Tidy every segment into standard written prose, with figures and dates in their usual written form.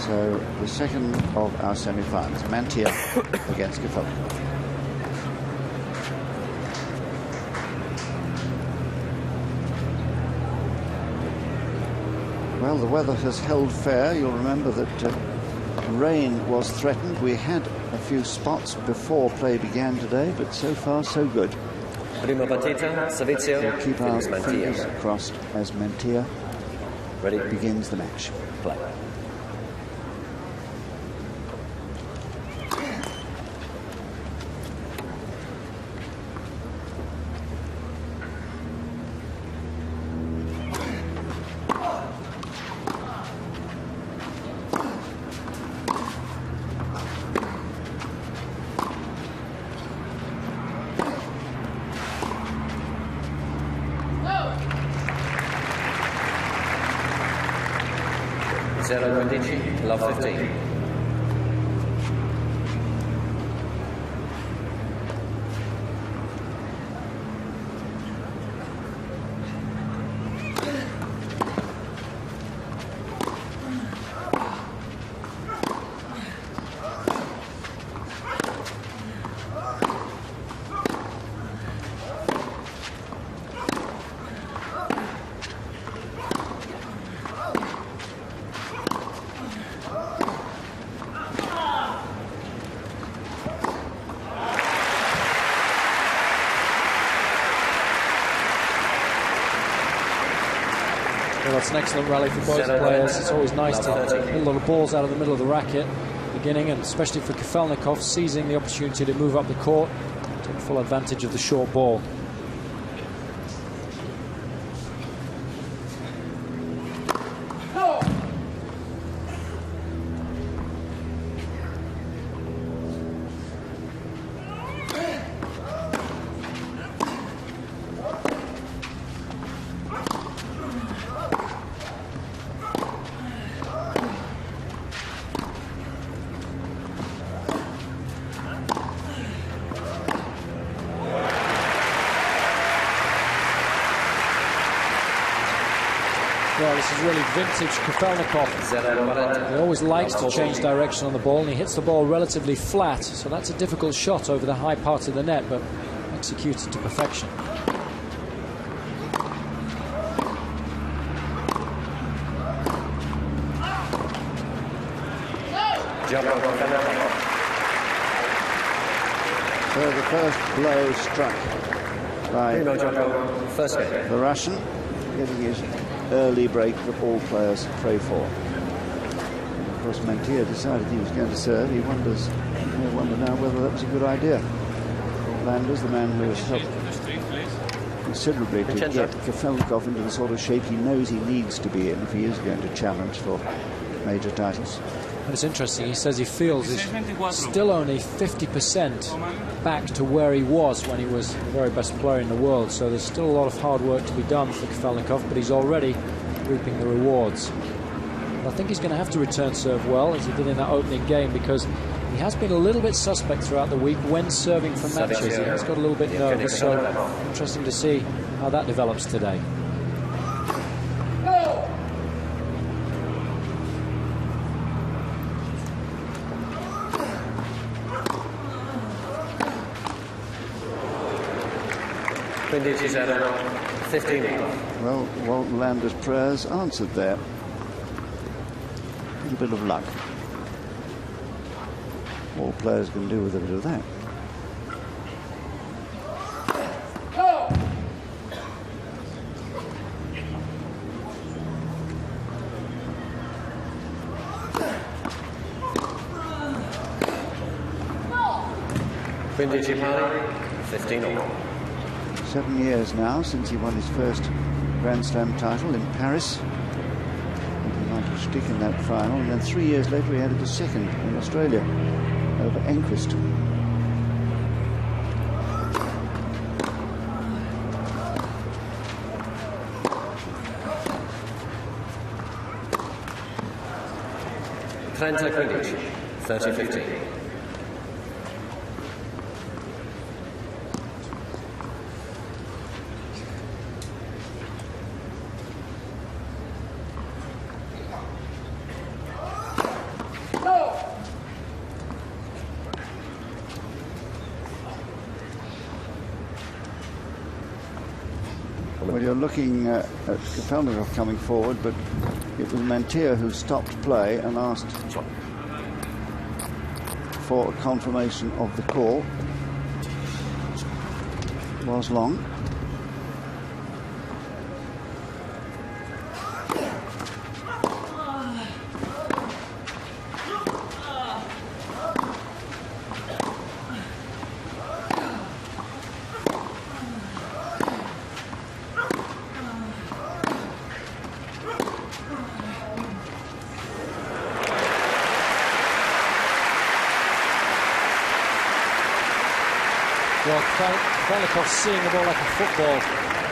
So the second of our semi-finals, Mantilla against Kafjelnikov. Well, the weather has held fair. You'll remember that rain was threatened. We had a few spots before play began today, but so far so good. Prima partita, servizio, We'll keep our fingers crossed as Mantilla begins the match. Play. Love 15. Well, that's an excellent rally for both players. It's always nice to hit a lot of balls out of the middle of the racket beginning, and especially for Kafjelnikov, seizing the opportunity to move up the court, take full advantage of the short ball. Well, this is really vintage Kafjelnikov. He always likes to change direction on the ball, and he hits the ball relatively flat, so that's a difficult shot over the high part of the net, but executed to perfection. So the first blow struck by the Russian, getting his early break that all players pray for. And of course, Mantilla decided he was going to serve. He wonder now whether that was a good idea. Landers, the man who has helped considerably to get Kafjelnikov into the sort of shape he knows he needs to be in if he is going to challenge for major titles. And it's interesting, he says he feels he's still only 50% back to where he was when he was the very best player in the world, so there's still a lot of hard work to be done for Kafjelnikov, but he's already reaping the rewards. And I think he's going to have to return serve well, as he did in that opening game, because he has been a little bit suspect throughout the week when serving from matches. He has got a little bit nervous, so interesting to see how that develops today. Quindi ci saranno 15. Well, Walton Landers' prayers answered there. A little bit of luck. All players can do with a bit of that. Quindi 15 all. 7 years now since he won his first Grand Slam title in Paris. And he might have stick in that final. And then 3 years later he added a second in Australia over Enquist. Trenta 15, 30-15. you're looking at Kafjelnikov coming forward, but it was Mantilla who stopped play and asked for a confirmation of the call. It was long. Well, Kafjelnikov seeing the ball like a football. You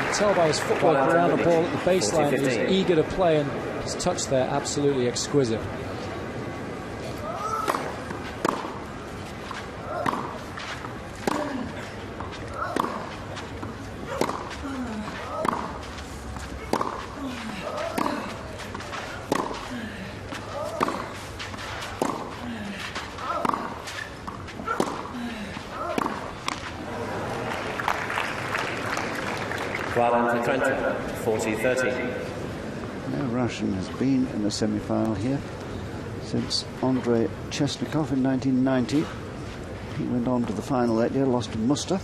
can tell by his footwork around the ball at the baseline that he's eager to play, and his touch there absolutely exquisite. Well, for Trento, 40-30. No Russian has been in the semi-final here since Andrei Chesnikov in 1990. He went on to the final that year, lost to Muster.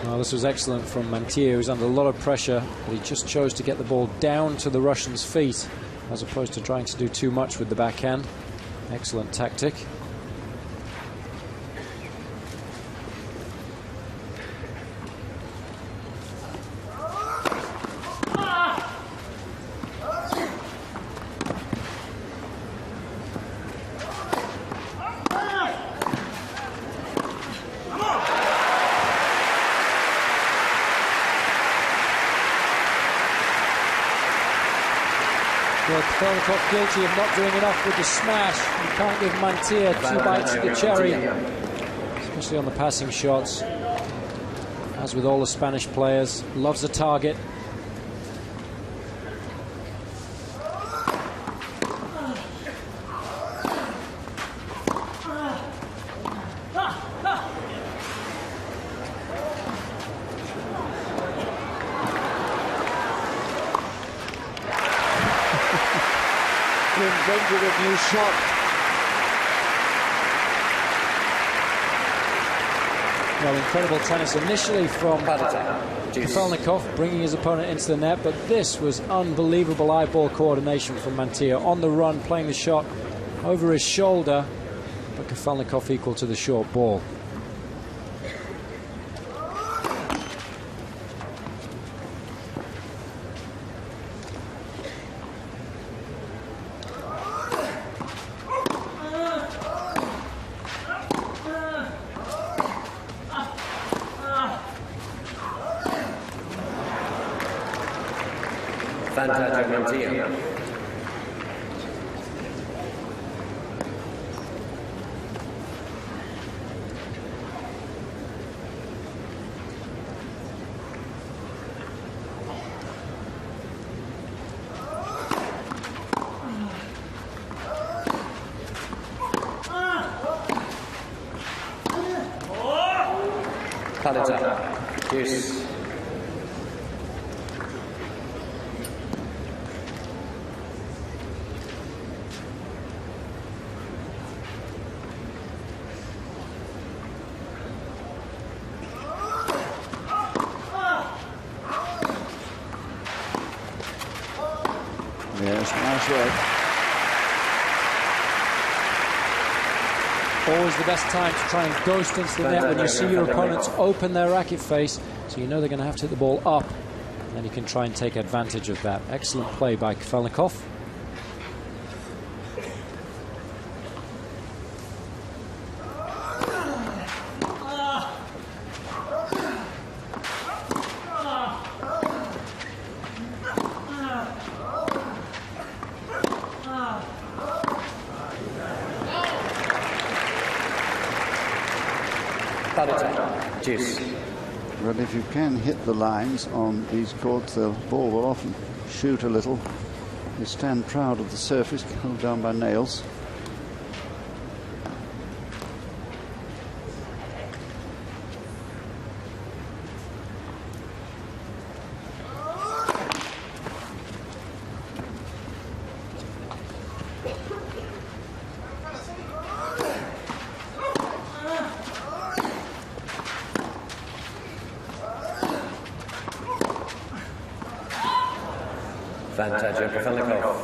Well, this was excellent from Mantilla. He was under a lot of pressure, but he just chose to get the ball down to the Russian's feet as opposed to trying to do too much with the backhand. Excellent tactic. Well, Kafjelnikov guilty of not doing enough with the smash. You can't give Mantilla 2 bites of the cherry, especially on the passing shots. As with all the Spanish players, loves a target. Invented a new shot. Well, incredible tennis initially from Kafjelnikov, bringing his opponent into the net, but this was unbelievable eyeball coordination from Mantilla. On the run, playing the shot over his shoulder, but Kafjelnikov equal to the short ball. Fantastic Mantilla. Palita. Deuce. Yes, nice work. Always the best time to try and ghost into the net when you see your opponents open their racket face, so you know they're going to have to hit the ball up, and then you can try and take advantage of that. Excellent play by Kafjelnikov. Juice. But if you can hit the lines on these courts, the ball will often shoot a little. You stand proud of the surface held down by nails. Kafjelnikov.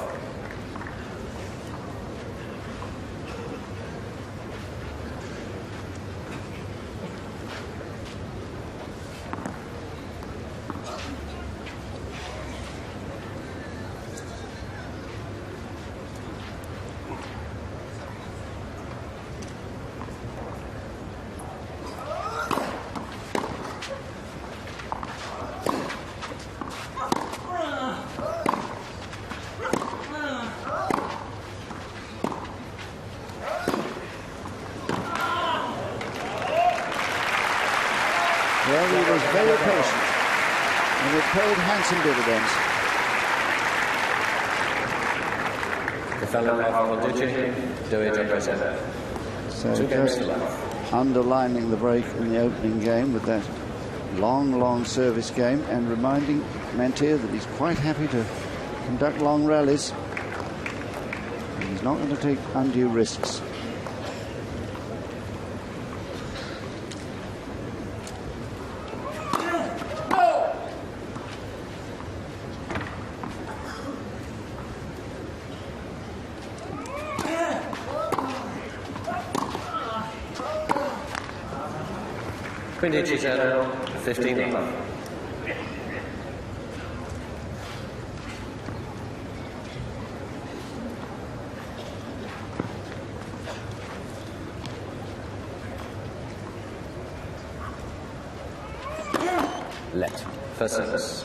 Well, he was very patient, and it paid handsome dividends. So just underlining the break in the opening game with that long service game, and reminding Mantilla that he's quite happy to conduct long rallies. And he's not going to take undue risks. Quindi ci sono 15 love. Let. First service.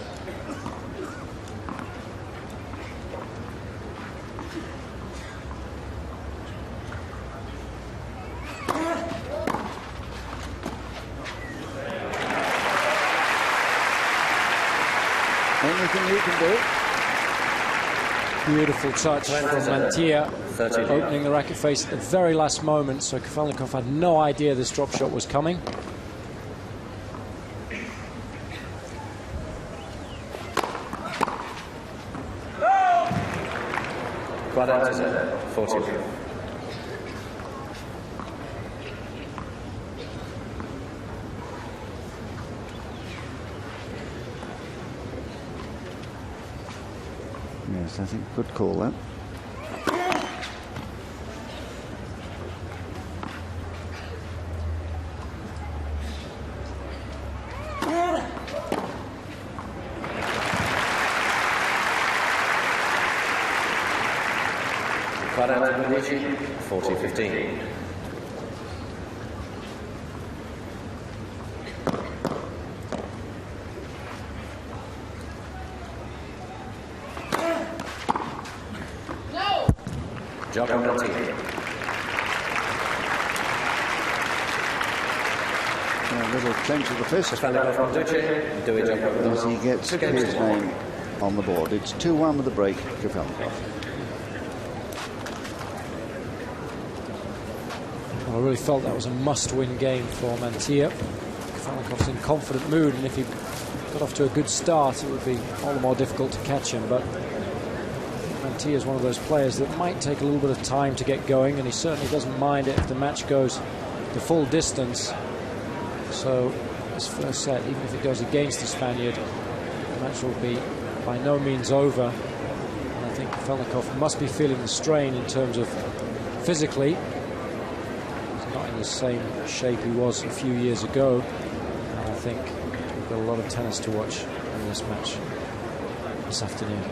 Anything you can do. Beautiful touch from Mantilla, opening the racket face at the very last moment, so Kafjelnikov had no idea this drop shot was coming. Quad out to 40. Yes, I think good call that. Quad out to 40-15. Job on Mantilla. A little clench of the fist as he gets his name on the board. It's 2-1 with the break, Kafjelnikov. Well, I really felt that was a must-win game for Mantilla. Kafjelnikov's in confident mood, and if he got off to a good start, it would be all the more difficult to catch him. But Mantilla is one of those players that might take a little bit of time to get going, and he certainly doesn't mind it if the match goes the full distance. So this first set, even if it goes against the Spaniard, the match will be by no means over. And I think Kafjelnikov must be feeling the strain in terms of physically. He's not in the same shape he was a few years ago. And I think we've got a lot of tennis to watch in this match this afternoon.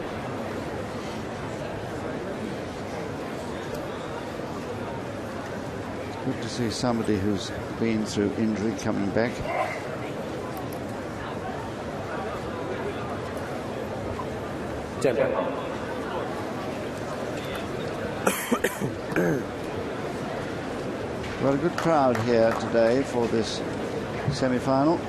Good to see somebody who's been through injury coming back. Well, a good crowd here today for this semi-final.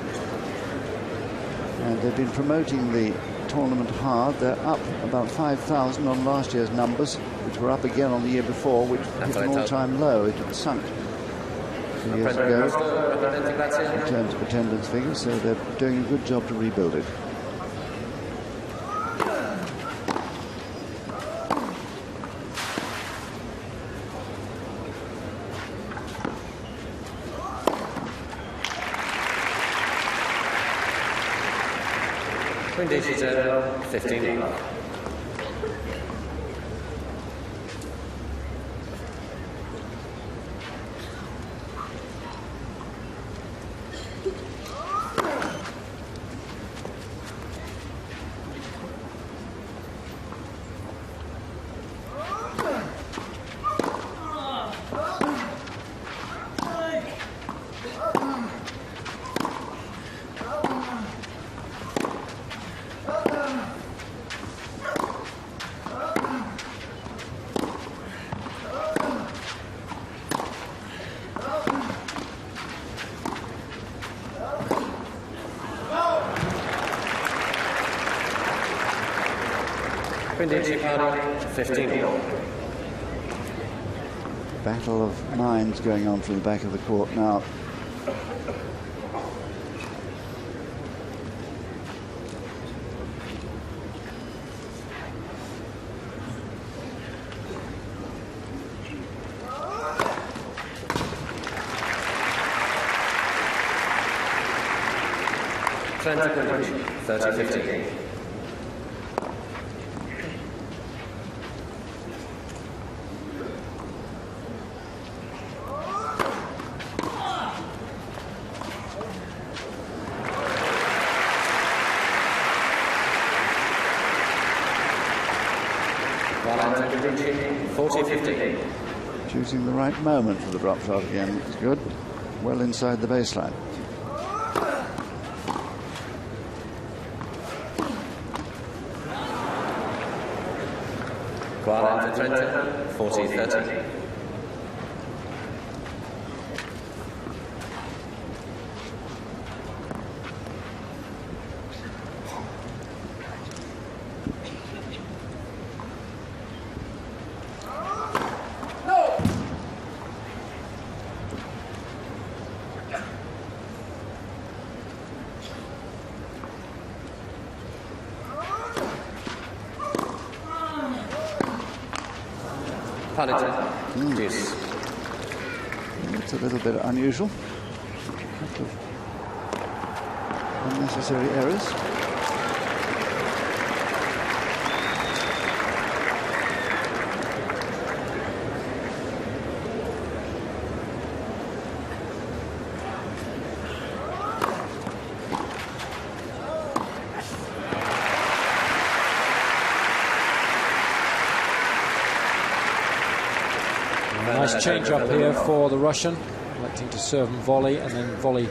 And they've been promoting the tournament hard. They're up about 5,000 on last year's numbers, which were up again on the year before, which hit an all-time low. It had sunk 2 years ago in terms of attendance figures, so they're doing a good job to rebuild it. Quindici 15. Quindici 15. Battle of minds going on from the back of the court now. Trent Quindici 30-15. Choosing the right moment for the drop shot again. It's good. Well inside the baseline. Quadrant to Trent, 40-30. Deuce. It's a little bit unusual. A couple of unnecessary errors. Nice change up here for the Russian, electing to serve and volley, and then volley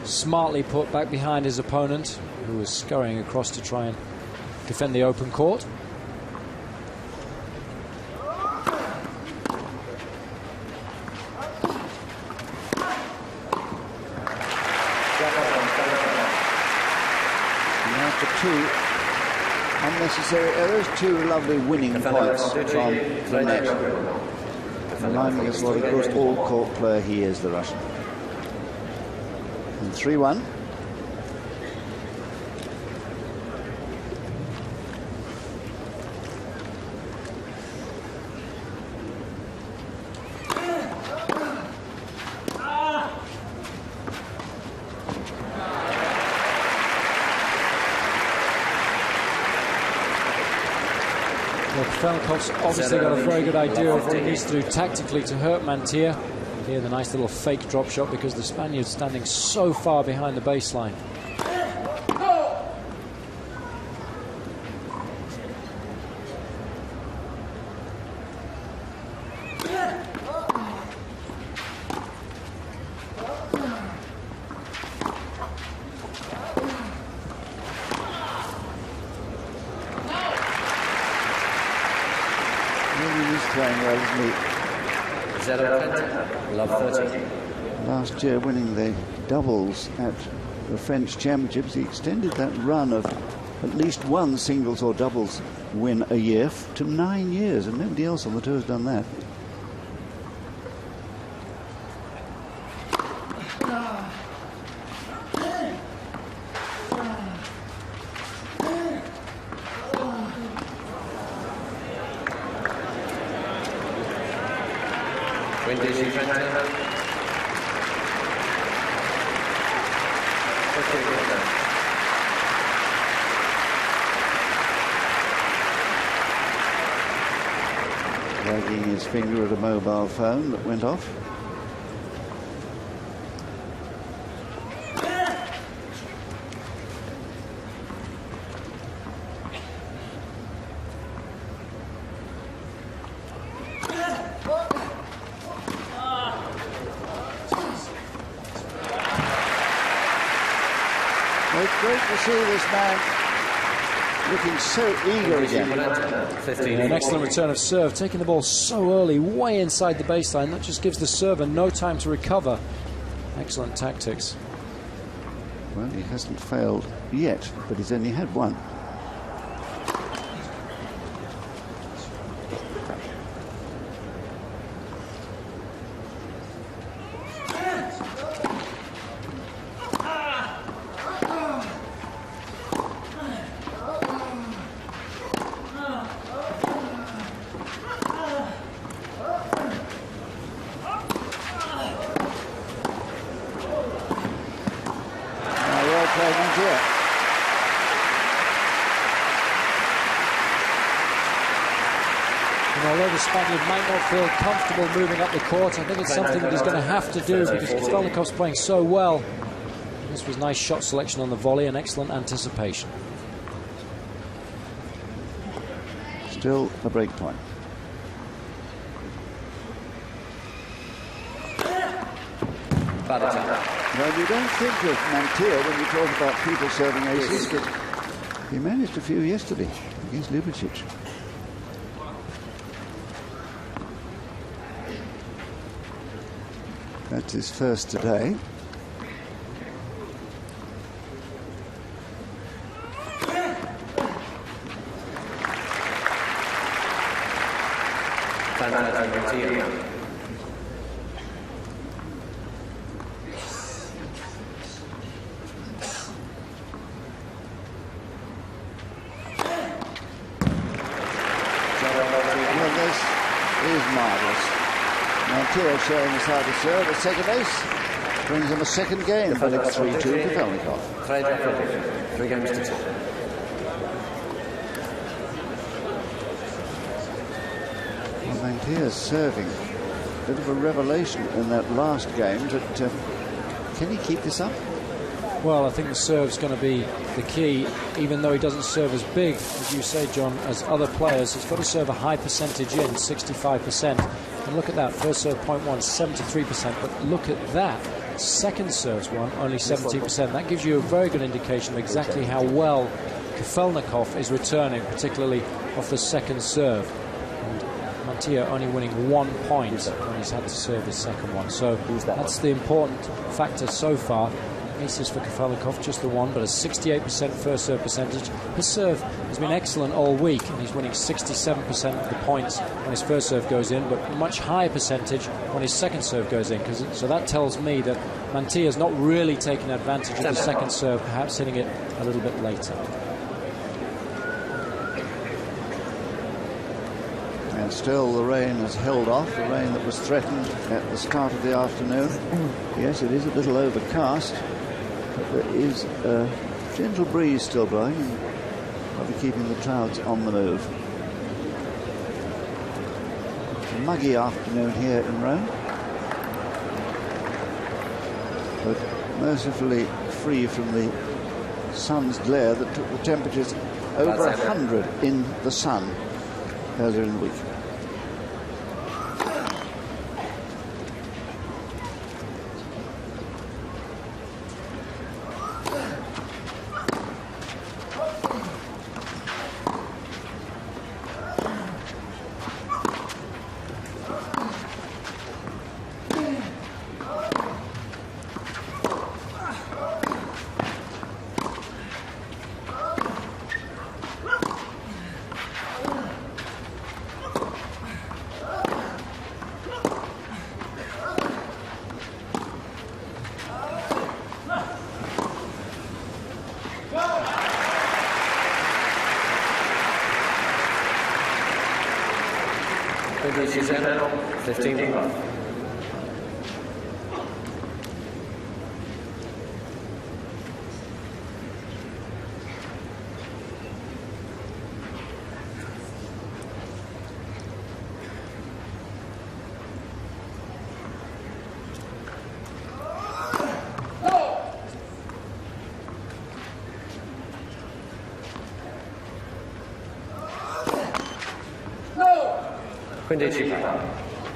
smartly put back behind his opponent, who was scurrying across to try and defend the open court. And after two unnecessary errors, two lovely winning points from the net. Reminding us what a good all-court player he is, the Russian. And 3-1. Kafjelnikov's obviously got a very good idea of what he needs to do tactically to hurt Mantilla. Here the nice little fake drop shot because the Spaniard's standing so far behind the baseline. Love 30. Last year winning the doubles at the French Championships. He extended that run of at least one singles or doubles win a year to 9 years, and nobody else on the tour has done that. Wagging his finger at a mobile phone that went off. It's great to see this man looking so eager again. An excellent return of serve, taking the ball so early, way inside the baseline. That just gives the server no time to recover. Excellent tactics. Well, he hasn't failed yet, but he's only had one. And although the Spaniard might not feel comfortable moving up the court, I think it's something that he's going to have to do because Kafjelnikov's playing so well. This was nice shot selection on the volley and excellent anticipation. Still a break point. Well, you don't think of Mantilla when you talk about people serving aces, but he managed a few yesterday against Ljubicic. That's his first today. Well, this is marvellous. Mantilla showing us how to serve. A second ace brings him a second game, but it's 3-2 to Kafjelnikov. 3 games to 2. Well, Mantilla's serving. A bit of a revelation in that last game. But can he keep this up? Well, I think the serve's going to be the key, even though he doesn't serve as big, as you say, John, as other players. He's got to serve a high percentage in, 65%. And look at that, first serve point one, 73%. But look at that, second serves one, only 17%. That gives you a very good indication of exactly how well Kafjelnikov is returning, particularly off the second serve. And Mantilla only winning 1 point when he's had to serve his second one. So that's the important factor so far. Aces for Kafjelnikov, just the one, but a 68% first serve percentage. His serve has been excellent all week, and he's winning 67% of the points when his first serve goes in, but a much higher percentage when his second serve goes in. So that tells me that Mantilla's not really taking advantage of the second serve, perhaps hitting it a little bit later. And still the rain has held off, the rain that was threatened at the start of the afternoon. Yes, it is a little overcast, but there is a gentle breeze still blowing, probably keeping the clouds on the move. It's a muggy afternoon here in Rome, but mercifully free from the sun's glare that took the temperatures over 100 in the sun earlier in the week.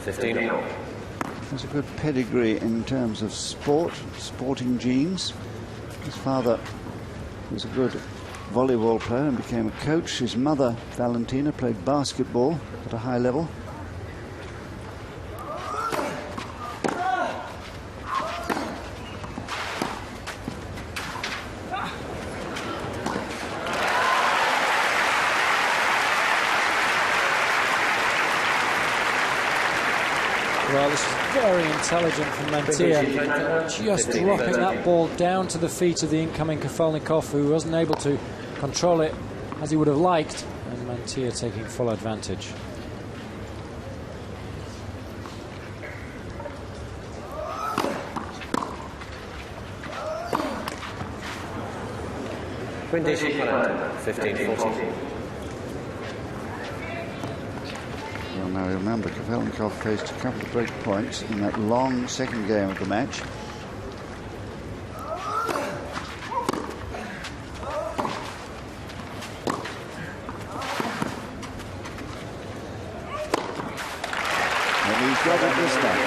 15. Has a good pedigree in terms of sporting genes. His father was a good volleyball player and became a coach. His mother, Valentina, played basketball at a high level. Well, this is very intelligent from Mantilla, just dropping that ball down to the feet of the incoming Kafjelnikov, who wasn't able to control it as he would have liked, and Mantilla taking full advantage. Quindici 15-14. Well, now remember, Kafjelnikov faced a couple of break points in that long second game of the match. And he's got it this time.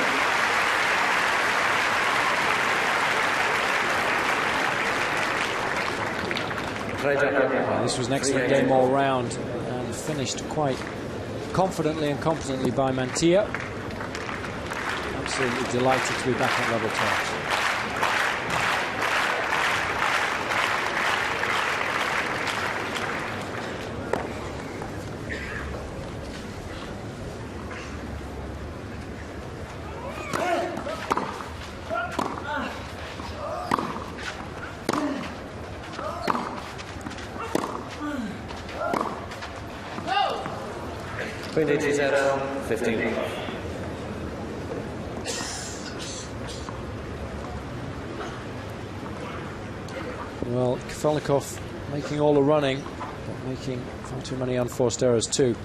Well, this was an excellent game all round and finished quite confidently and competently by Mantilla. Absolutely delighted to be back at level terms. Quindici 15. Well, Kafjelnikov making all the running, but making far too many unforced errors too.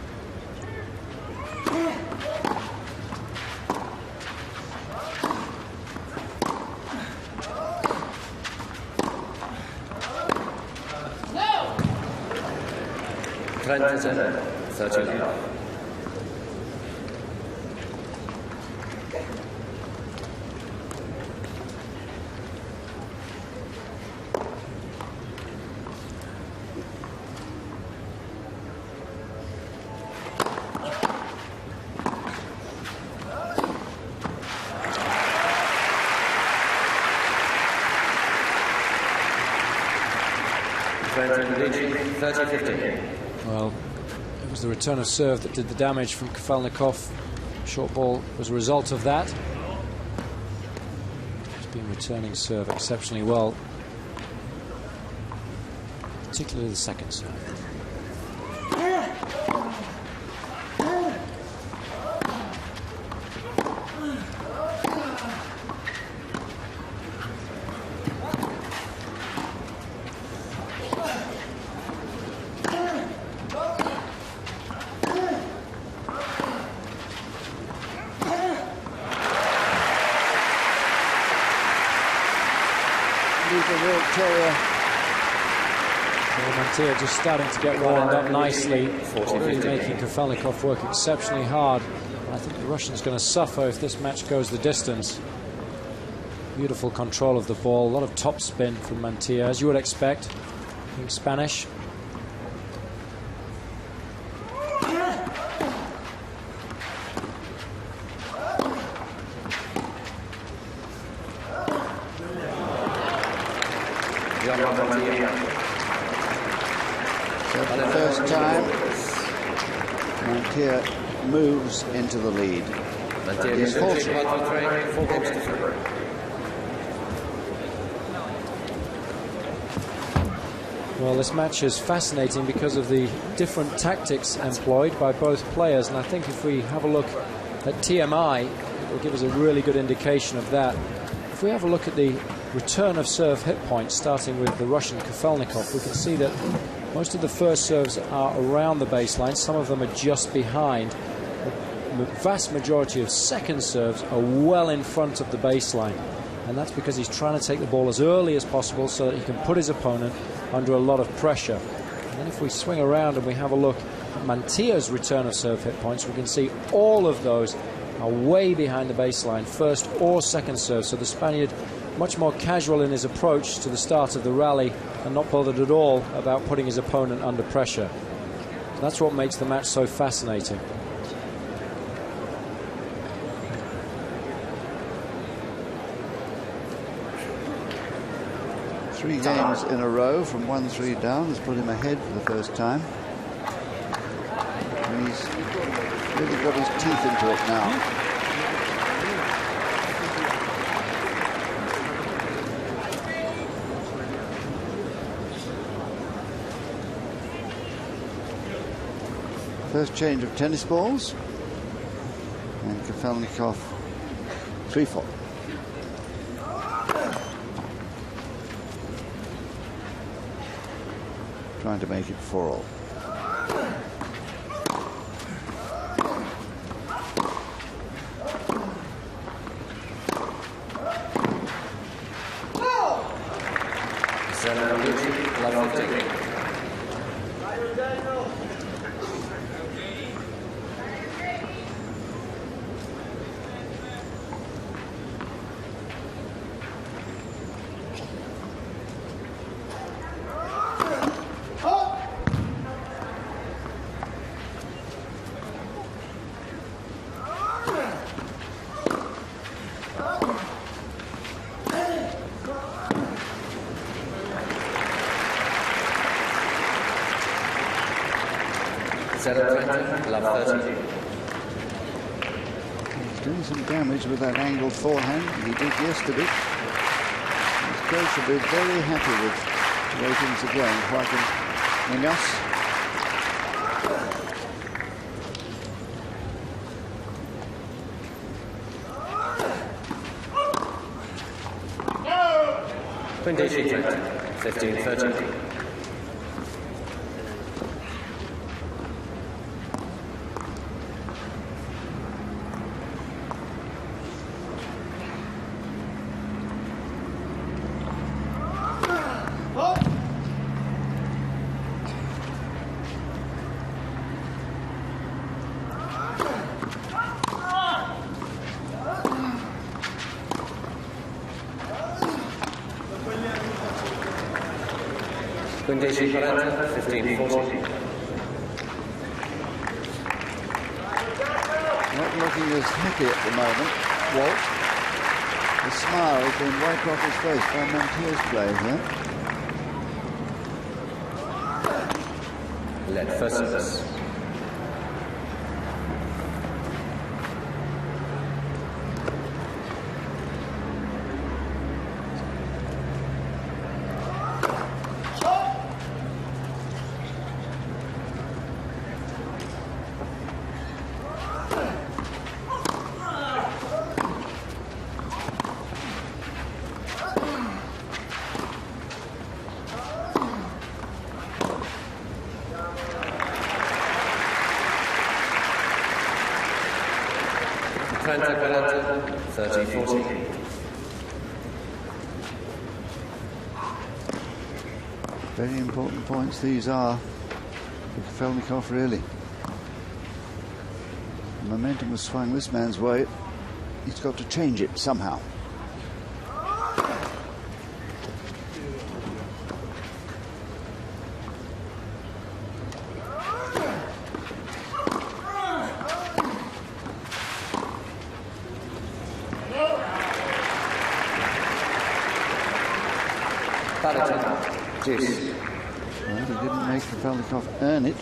Trent 13. Well, it was the return of serve that did the damage from Kafjelnikov. Short ball was a result of that. He's been returning serve exceptionally well, particularly the second serve. Mantilla just starting to get warmed up nicely, really making Kafjelnikov work exceptionally hard. I think the Russian's going to suffer if this match goes the distance. Beautiful control of the ball, a lot of top spin from Mantilla, as you would expect, being Spanish. So for the first time, Mantilla moves into the lead. Well, this match is fascinating because of the different tactics employed by both players, and I think if we have a look at TMI, it will give us a really good indication of that. If we have a look at the return of serve hit points, starting with the Russian Kafjelnikov, we can see that most of the first serves are around the baseline. Some of them are just behind. The vast majority of second serves are well in front of the baseline. And that's because he's trying to take the ball as early as possible so that he can put his opponent under a lot of pressure. And then if we swing around and we have a look at Mantilla's return of serve hit points, we can see all of those are way behind the baseline, first or second serve. So the Spaniard much more casual in his approach to the start of the rally and not bothered at all about putting his opponent under pressure. That's what makes the match so fascinating. Three games in a row from 1-3 down has put him ahead for the first time. And he's really got his teeth into it now. First change of tennis balls, and Kafjelnikov 3-4. Trying to make it 4-all. He's doing some damage with that angled forehand. He did yesterday. His coach will be very happy with the way things are going. Joaquin Munoz. Quinty 15-13. Quinty 15-14. Not looking as happy at the moment, Walt. The smile has been wiped off his face by Mantilla's play here. Led first service. Mantilla 30-14. Very important points these are for Kafjelnikov, really. The momentum was swung this man's way. He's got to change it somehow. Well, he didn't make Kafjelnikov earn it.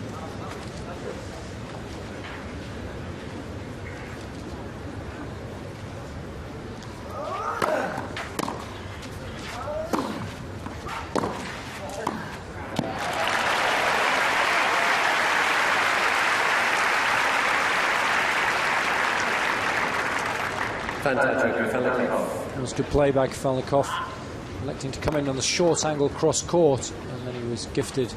Fantastic, Kafjelnikov. It was good play by Kafjelnikov, electing to come in on the short angle cross court, and then he was gifted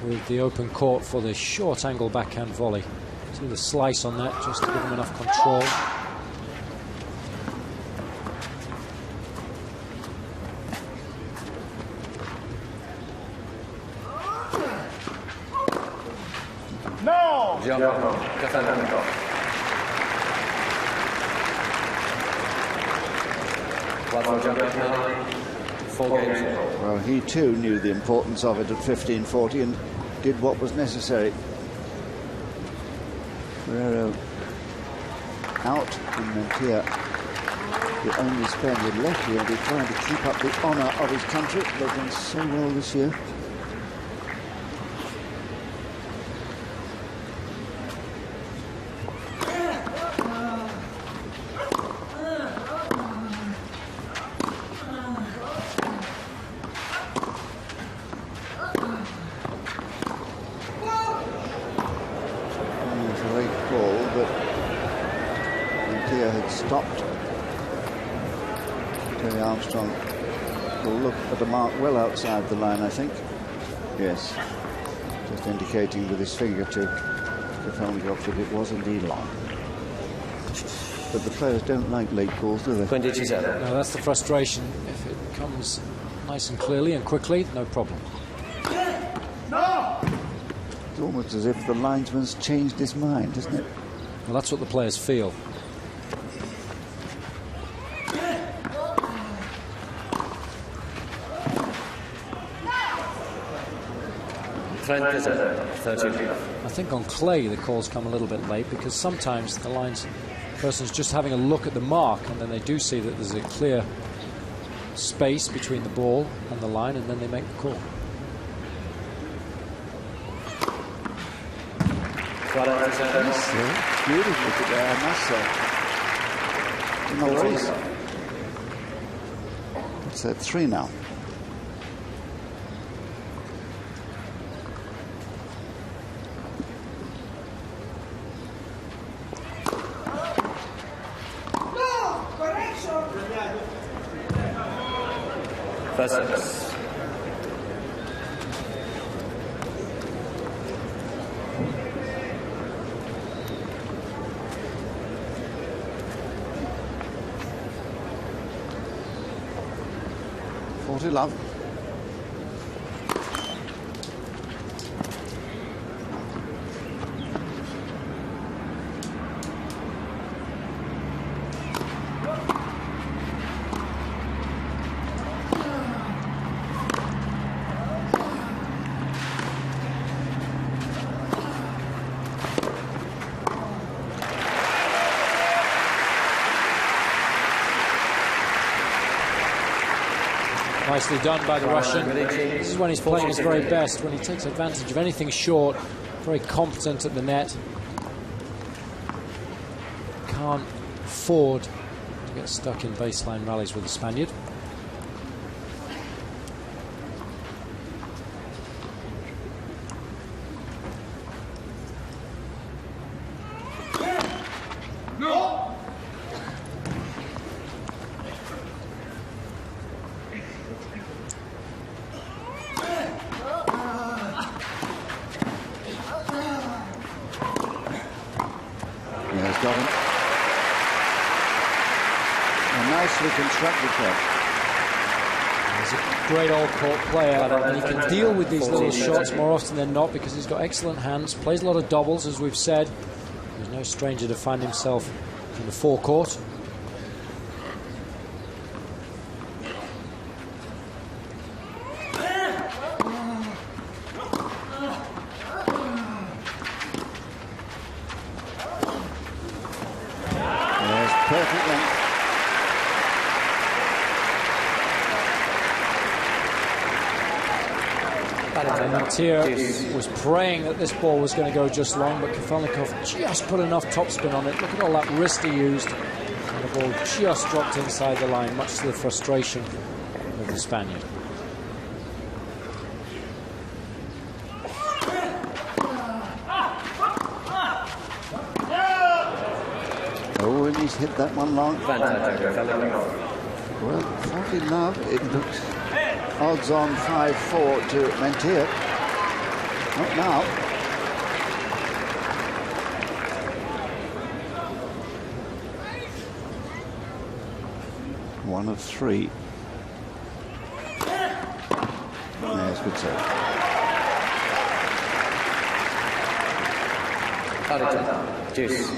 with the open court for the short angle backhand volley. See the slice on that just to give him enough control. No! Kafjelnikov. Well, he too knew the importance of it at 15-40 and did what was necessary. Ferrero out and Mantilla, the only Spaniard left here, and he's trying to keep up the honour of his country. They've done so well this year. Stopped. Terry Armstrong will look at a mark well outside the line, I think. Yes, just indicating with his finger to Kafjelnikov that it was indeed long. But the players don't like late calls, do they? 27. No, that's the frustration. If it comes nice and clearly and quickly, no problem. It's almost as if the linesman's changed his mind, isn't it? Well, that's what the players feel. I think on clay the calls come a little bit late because sometimes the lines person's just having a look at the mark and then they do see that there's a clear space between the ball and the line and then they make the call. Beautiful today, I must say. No worries. It's at 3 now. First 40 love. Nicely done by the Russian. This is when he's playing his very best, when he takes advantage of anything short, very competent at the net. Can't afford to get stuck in baseline rallies with the Spaniard. Got him. A nicely constructed catch. He's a great all-court player, and he can deal with these little shots more often than not because he's got excellent hands, plays a lot of doubles, as we've said. He's no stranger to find himself in the forecourt. Perfect length. Mantilla was praying that this ball was going to go just long, but Kafjelnikov just put enough topspin on it. Look at all that wrist he used, and the ball just dropped inside the line, much to the frustration of the Spaniard. Oh, and he he's hit that one long. Advantage over Kafjelnikov. Well, 40 love, it looks odds on 5-4 to Mantilla. Not now. One of three. Yes, good save. Juice.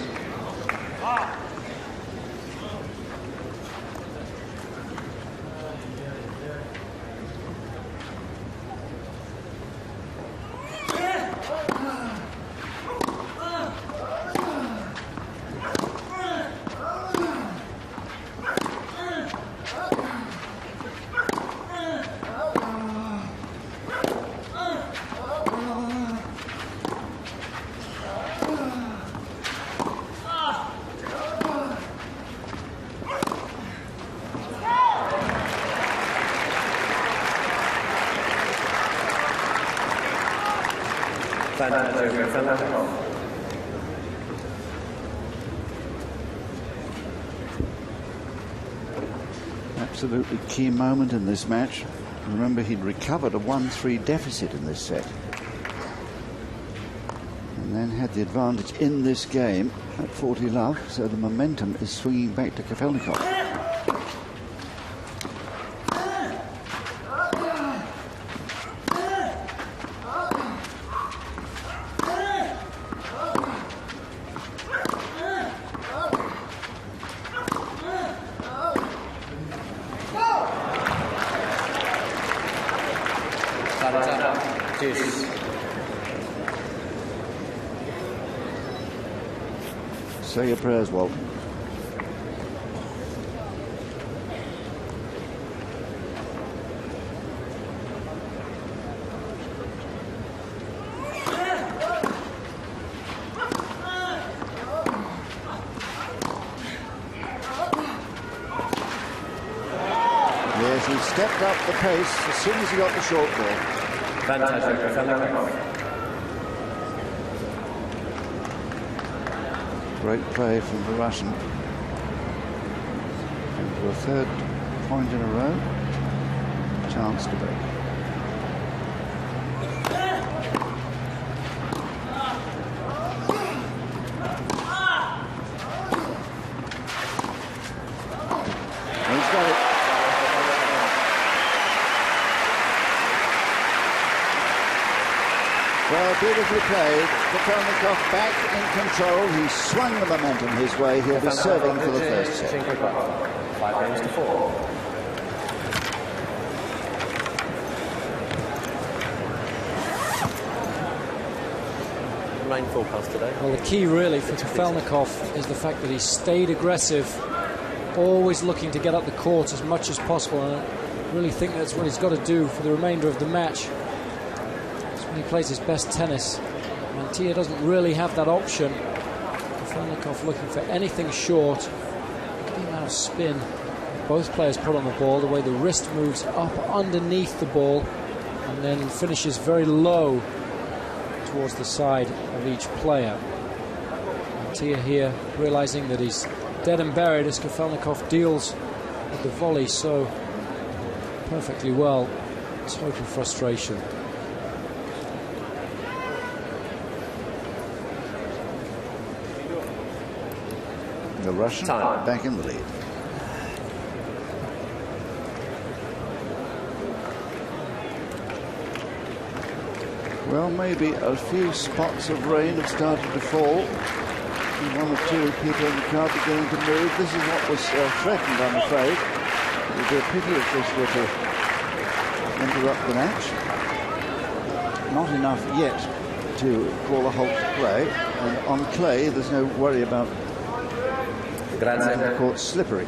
Absolutely key moment in this match. Remember, he'd recovered a 1-3 deficit in this set, and then had the advantage in this game at 40 love, so the momentum is swinging back to Kafjelnikov. Say your prayers, Walt. Yes, he stepped up the pace as soon as he got the short ball. Fantastic. Great play from the Russian. Into a third point in a row. Chance to break. And he's got it. Well, beautifully played. Kafjelnikov back in control. He swung the momentum his way. He'll be serving for the first set. 5-4. Rain forecast today. Well, the key really for Kafjelnikov is the fact that he stayed aggressive, always looking to get up the court as much as possible, and I really think that's what he's got to do for the remainder of the match. When he plays his best tennis. Mantilla doesn't really have that option. Kafjelnikov looking for anything short. Look at the amount of spin both players put on the ball, the way the wrist moves up underneath the ball and then finishes very low towards the side of each player. Mantilla here realizing that he's dead and buried as Kafjelnikov deals with the volley so perfectly well. Total frustration. The Russian back in the lead. Well, maybe a few spots of rain have started to fall. One or two people in the crowd beginning to move. This is what was threatened, I'm afraid. It would be a pity if this were to interrupt the match. Not enough yet to call a halt to play. And on clay, there's no worry about the court slippery.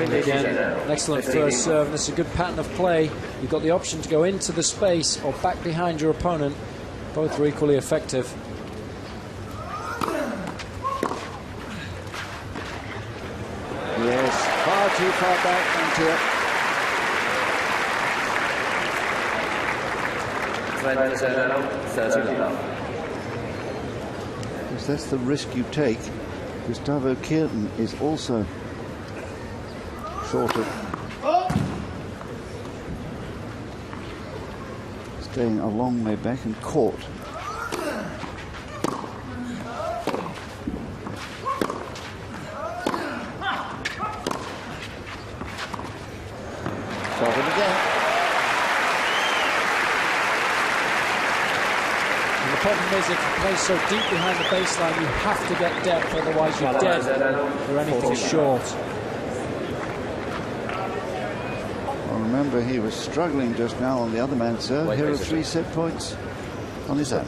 Again, excellent first serve. This is a good pattern of play. You've got the option to go into the space or back behind your opponent. Both are equally effective. Yes, far too far back Mantilla. 30 love. Because that's the risk you take. Gustavo Kirten is also short of staying a long way back and caught. Shot it again. And the problem is, if you play so deep behind the baseline, you have to get depth, otherwise you're dead for anything short. Well, remember, he was struggling just now on the other man's serve. Here are 3 set points on his own.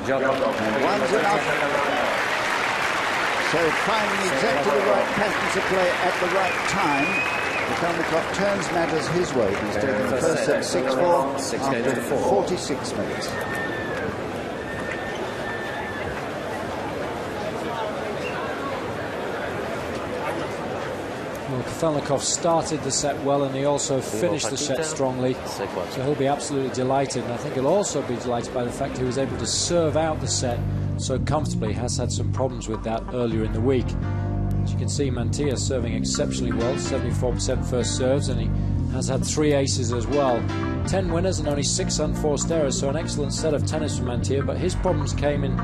And one's enough. So finding exactly the right patterns of play at the right time, Kafjelnikov turns matters his way. He's taken the first set 6-4 after 46 minutes. Well, Kafjelnikov started the set well, and he also finished the set strongly, so he'll be absolutely delighted. And I think he'll also be delighted by the fact he was able to serve out the set so comfortably. He has had some problems with that earlier in the week. As you can see, Mantilla serving exceptionally well, 74% first serves, and he has had 3 aces as well. 10 winners and only 6 unforced errors, so an excellent set of tennis from Mantilla, but his problems came in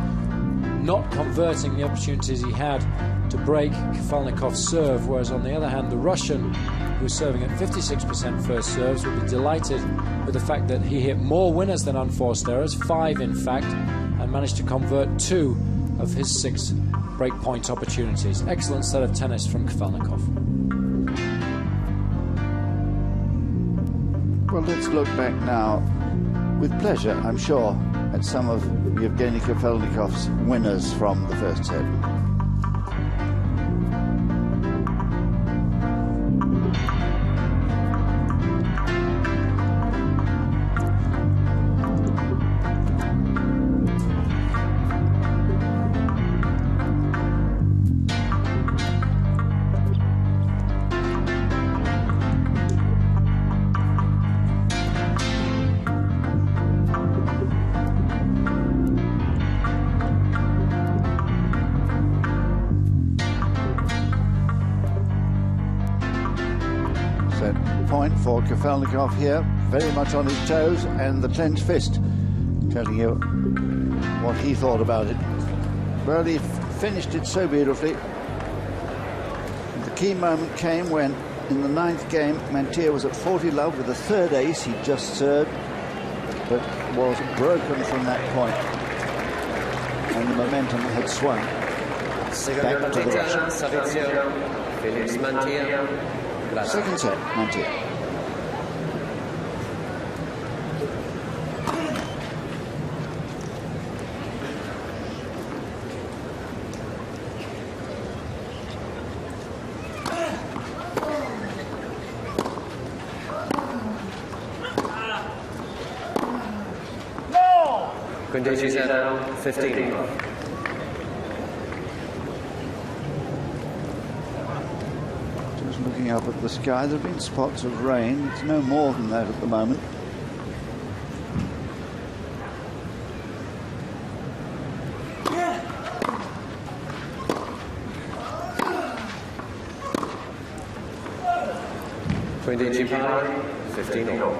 not converting the opportunities he had to break Kafjelnikov's serve, whereas on the other hand, the Russian, who was serving at 56% first serves, would be delighted with the fact that he hit more winners than unforced errors, 5 in fact, and managed to convert 2 of his 6 breakpoint opportunities. Excellent set of tennis from Kafjelnikov. Well, let's look back now with pleasure, I'm sure, at some of Yevgeny Kafjelnikov's winners from the first set. Point for Kafjelnikov here, very much on his toes, and the clenched fist telling you what he thought about it. Well, he finished it so beautifully. The key moment came when, in the 9th game, Mantilla was at 40 love with the 3rd ace. He just served, but was broken from that point, and the momentum had swung back to the Russian. Second set, Mantilla. Quindici 15. Looking up at the sky, there have been spots of rain. It's no more than that at the moment. Quindici 15 all.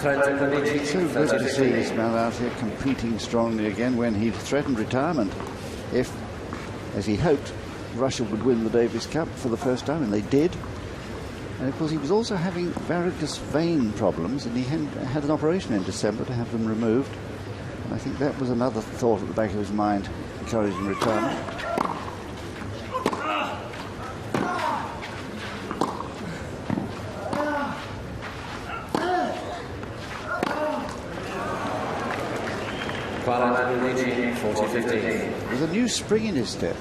So good to see this man out here competing strongly again when he threatened retirement if, as he hoped, Russia would win the Davis Cup for the first time, and they did. And of course, he was also having varicose vein problems, and he had an operation in December to have them removed. And I think that was another thought at the back of his mind, encouraging retirement. With a new spring in his step.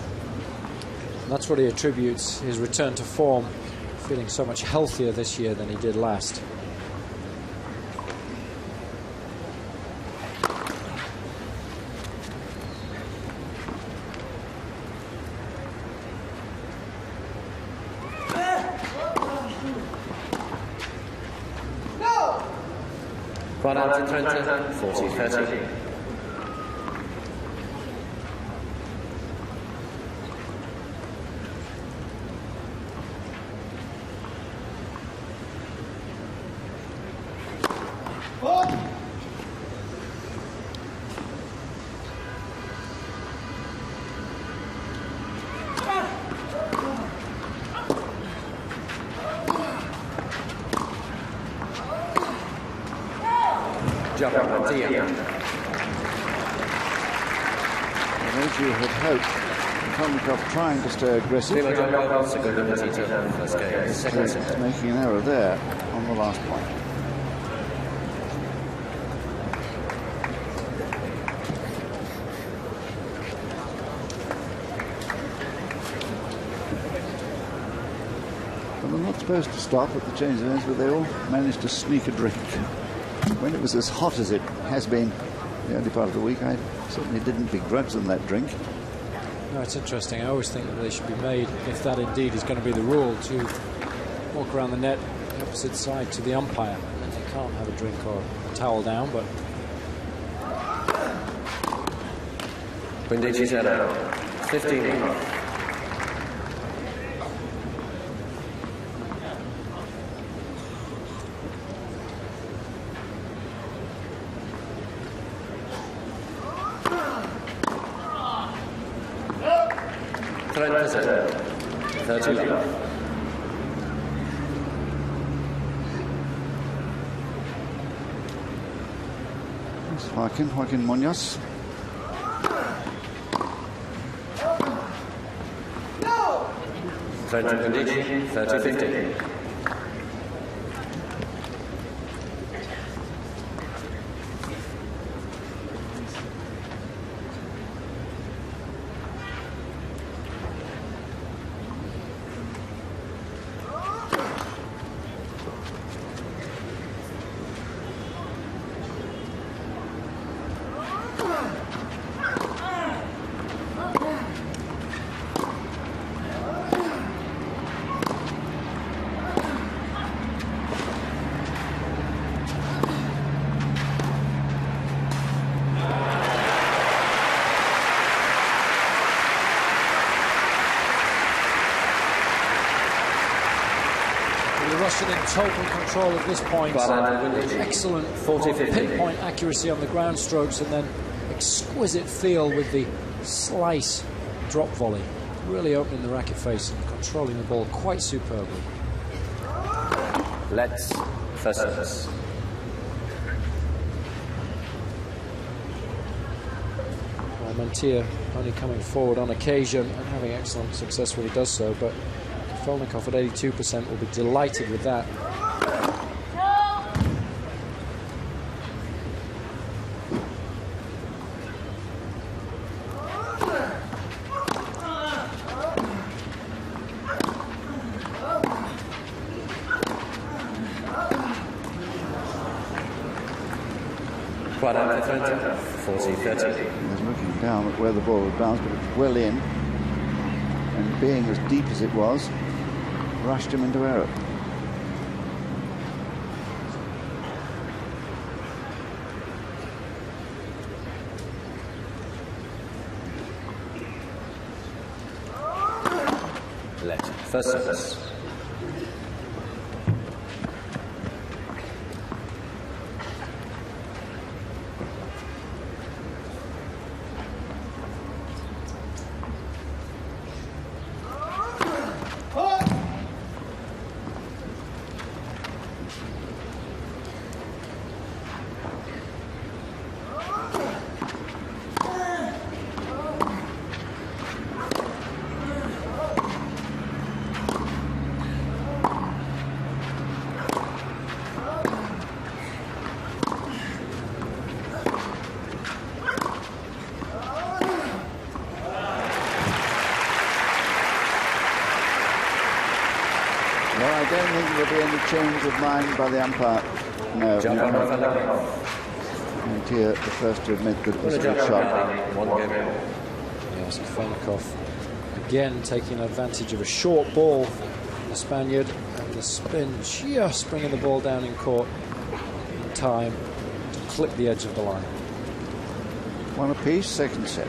That's what he attributes his return to form, feeling so much healthier this year than he did last. Quite out to Trenta, 40-30. Mantilla. As you had hoped, Kafjelnikov trying to stay aggressive. Making an error there on the last point. Well, they're not supposed to stop at the change of ends, but they all managed to sneak a drink. When it was as hot as it has been the early part of the week, I certainly didn't begrudge them that drink. No, it's interesting. I always think that they should be made, if that indeed is going to be the rule, to walk around the net the opposite side to the umpire. And they can't have a drink or a towel down, but... Quindi ci saranno 15. Trenta 30 love. Joaquin Munoz. Trenta 15, 30-50. In total control of this point. Excellent pinpoint accuracy on the ground strokes, and then exquisite feel with the slice drop volley. Really opening the racket face and controlling the ball quite superbly. Let's first service. Mantilla only coming forward on occasion and having excellent success when he does so, but Kafjelnikov at 82% will be delighted with that. Quite out to 40-30. He was looking down at where the ball would bounce, but it was well in. And being as deep as it was, rushed him into error. Let first service. don't think there'll be any change of mind by the umpire. No. Mantilla, the first to admit that it was a good shot. Yes, Kafjelnikov again taking advantage of a short ball, the Spaniard, and the spin just bringing the ball down in court in time to clip the edge of the line. One apiece, second set.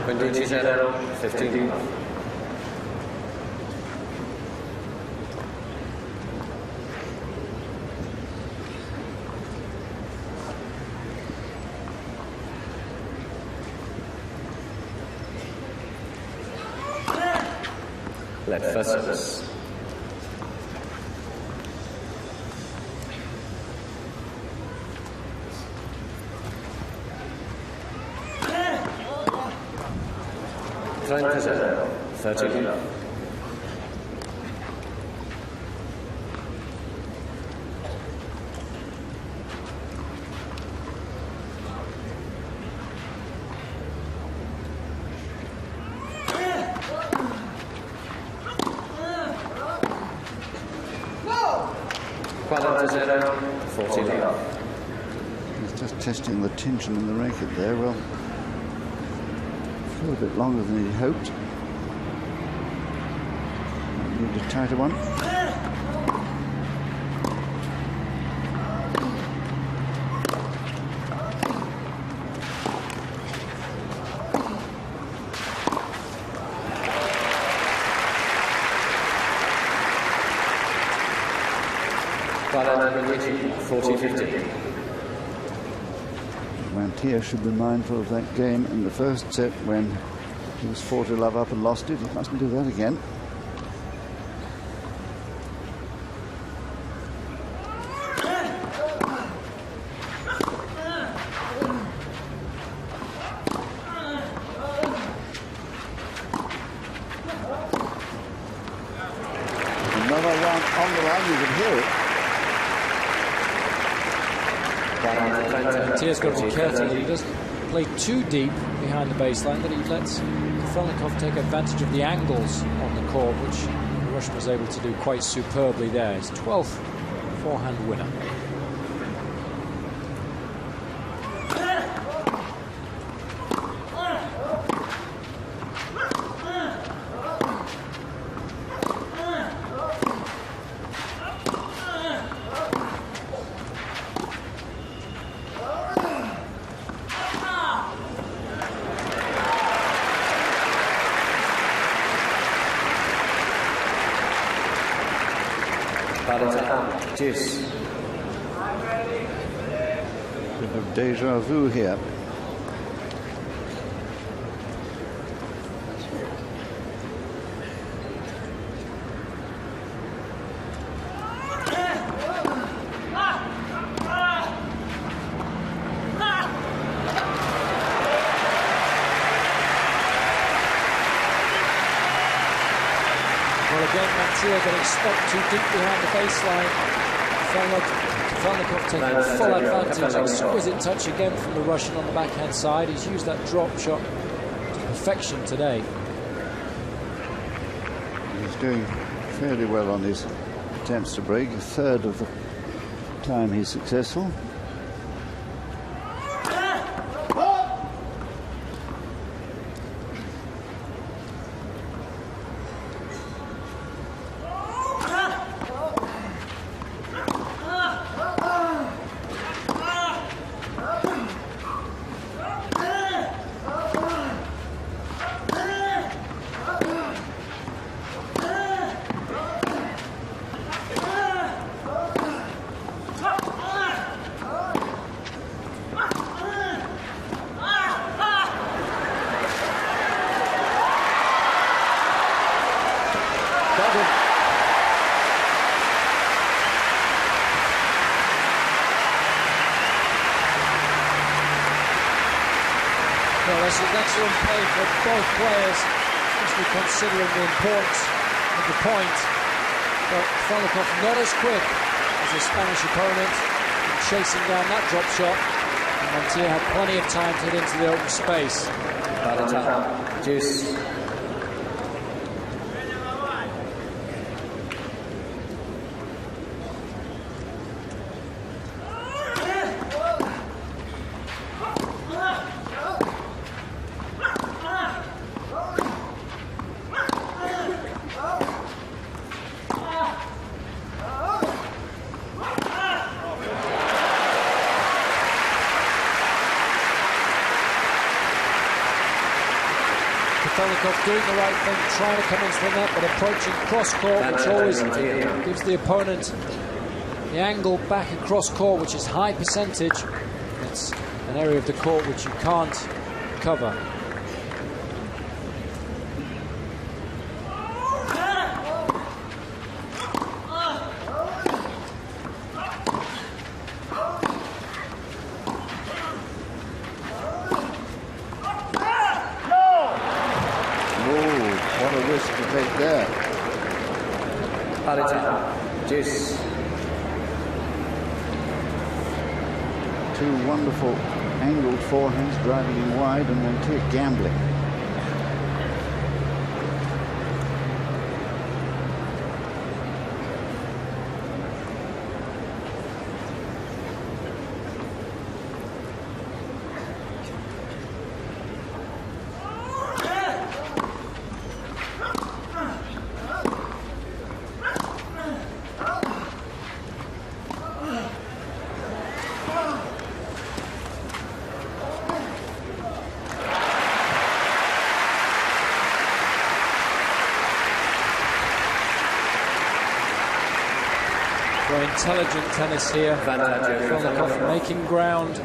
Mantilla 0, 15. Left first service. Trying to 0, 13. He's just testing the tension in the racket there. Well, a little bit longer than he hoped. Need a tighter one. Mantilla should be mindful of that game in the first set when he was 4-love up and lost it. He mustn't do that again. Another one on the line, you can hear it. Mantilla's got to be careful that he doesn't play too deep behind the baseline, that he lets Kafjelnikov take advantage of the angles on the court, which the Russian was able to do quite superbly there. His 12th forehand winner. Cheers. Bit of deja vu here. Well, again, Mantilla getting stopped too deep behind the baseline. Kafjelnikov taking full advantage. Exquisite touch again from the Russian on the backhand side. He's used that drop shot to perfection today. He's doing fairly well on his attempts to break. A third of the time he's successful. Well, that's an excellent play for both players, especially considering the importance of the point. But Kafjelnikov not as quick as his Spanish opponent. chasing down that drop shot. And Mantilla had plenty of time to get into the open space. Bad attack. Juice. Kafjelnikov doing the right thing, trying to come into the net, but approaching cross-court, which always gives the opponent the angle back across court, which is high percentage. It's an area of the court which you can't cover. Juice. Two wonderful angled forehands driving in wide and Mantilla gambling. Very intelligent tennis here. Kafjelnikov making ground.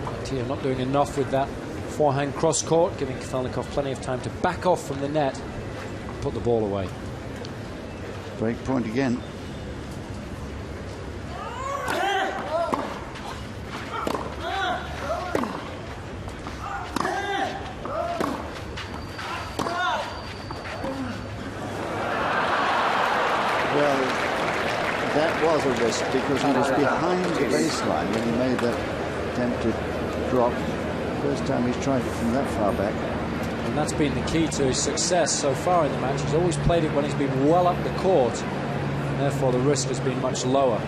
Mantilla not doing enough with that forehand cross court, giving Kafjelnikov plenty of time to back off from the net and put the ball away. Break point again. That was a risk because he was behind the baseline when he made that attempted drop. First time he's tried it from that far back. And that's been the key to his success so far in the match. He's always played it when he's been well up the court, and therefore the risk has been much lower.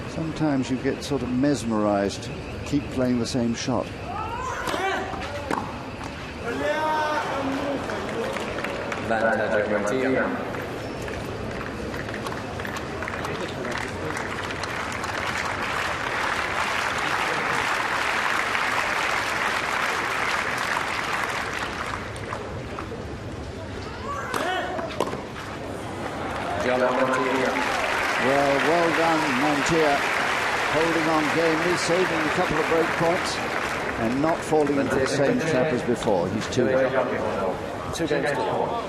Sometimes you get sort of mesmerized, keep playing the same shot. Advantage over Mantilla. Well done, Mantilla. Holding on gamely, saving a couple of break points, and not falling into the same trap as before. He's too late. 2 games to 1.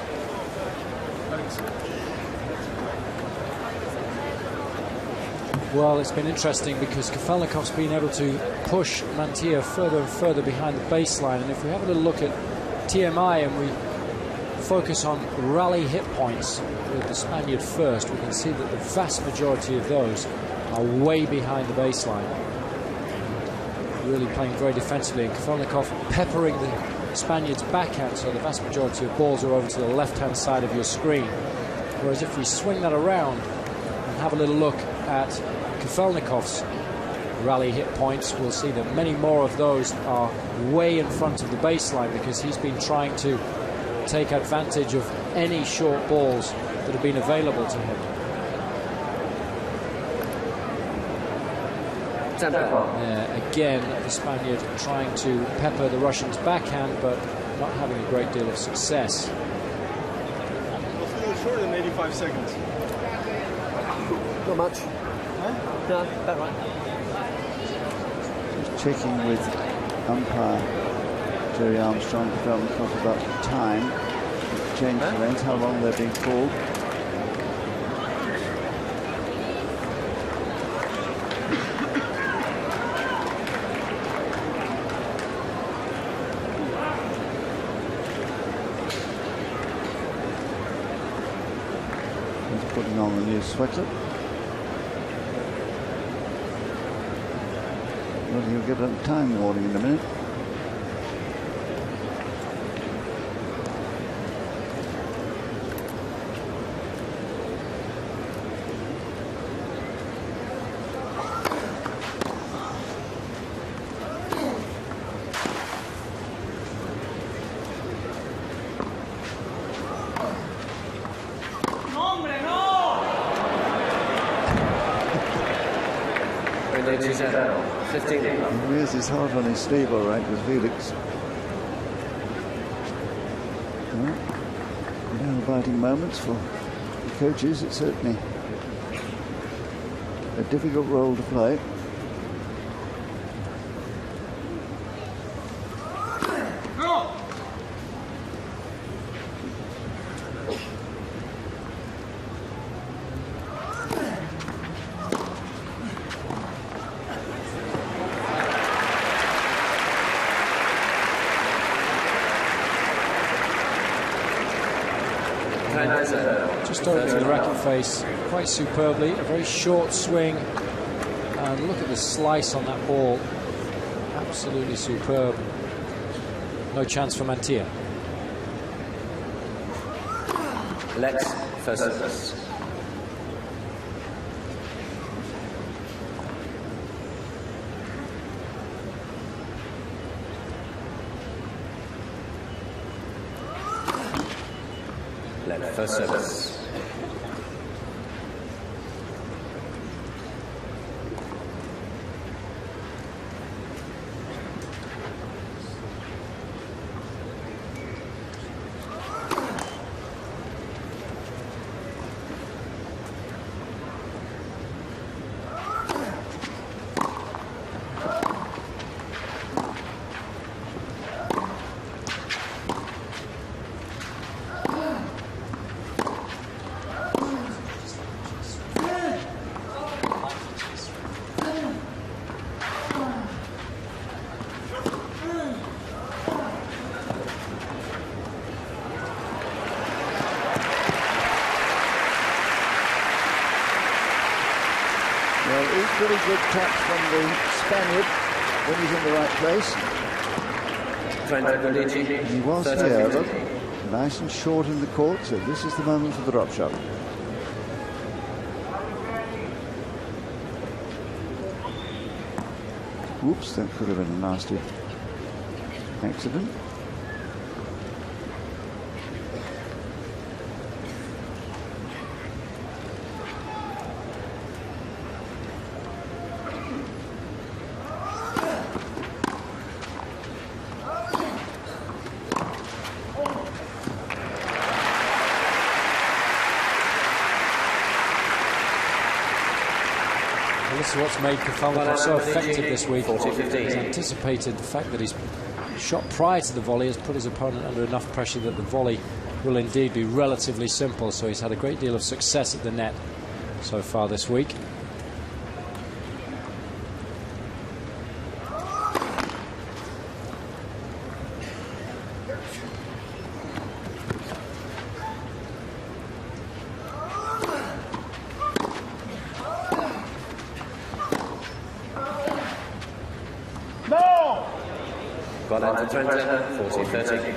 Well, it's been interesting because Kafjelnikov's been able to push Mantilla further and further behind the baseline. And if we have a little look at TMI and we focus on rally hit points with the Spaniard first, we can see that the vast majority of those are way behind the baseline. Really playing very defensively, and Kafjelnikov peppering the Spaniard's backhand, so the vast majority of balls are over to the left-hand side of your screen. Whereas if we swing that around and have a little look at Kafjelnikov's rally hit points, we'll see that many more of those are way in front of the baseline because he's been trying to take advantage of any short balls that have been available to him. Again, the Spaniard trying to pepper the Russian's backhand, but not having a great deal of success. We'll finish shorter than 85 seconds. Not much. Huh? No, about right. Just checking with umpire Jerry Armstrong Kafjelnikov about the time. Change the length, how long they're being called. on the new sweater. Well, you'll get a time warning in a minute. He wears his heart on his sleeve, all right, with Felix. Well, nail-biting moments for the coaches. It's certainly a difficult role to play. Just opening the racket face quite superbly. A very short swing. And look at the slice on that ball. Absolutely superb. No chance for Mantilla. Let's first service. First service. Equally good touch from the Spaniard when he's in the right place. He was here, look, nice and short in the court, so this is the moment for the drop shot. Whoops, that could have been a nasty accident. This is what's made Kafjelnikov so effective this week. He's anticipated the fact that his shot prior to the volley has put his opponent under enough pressure that the volley will indeed be relatively simple. So he's had a great deal of success at the net so far this week. Got out to Trent, 40-30.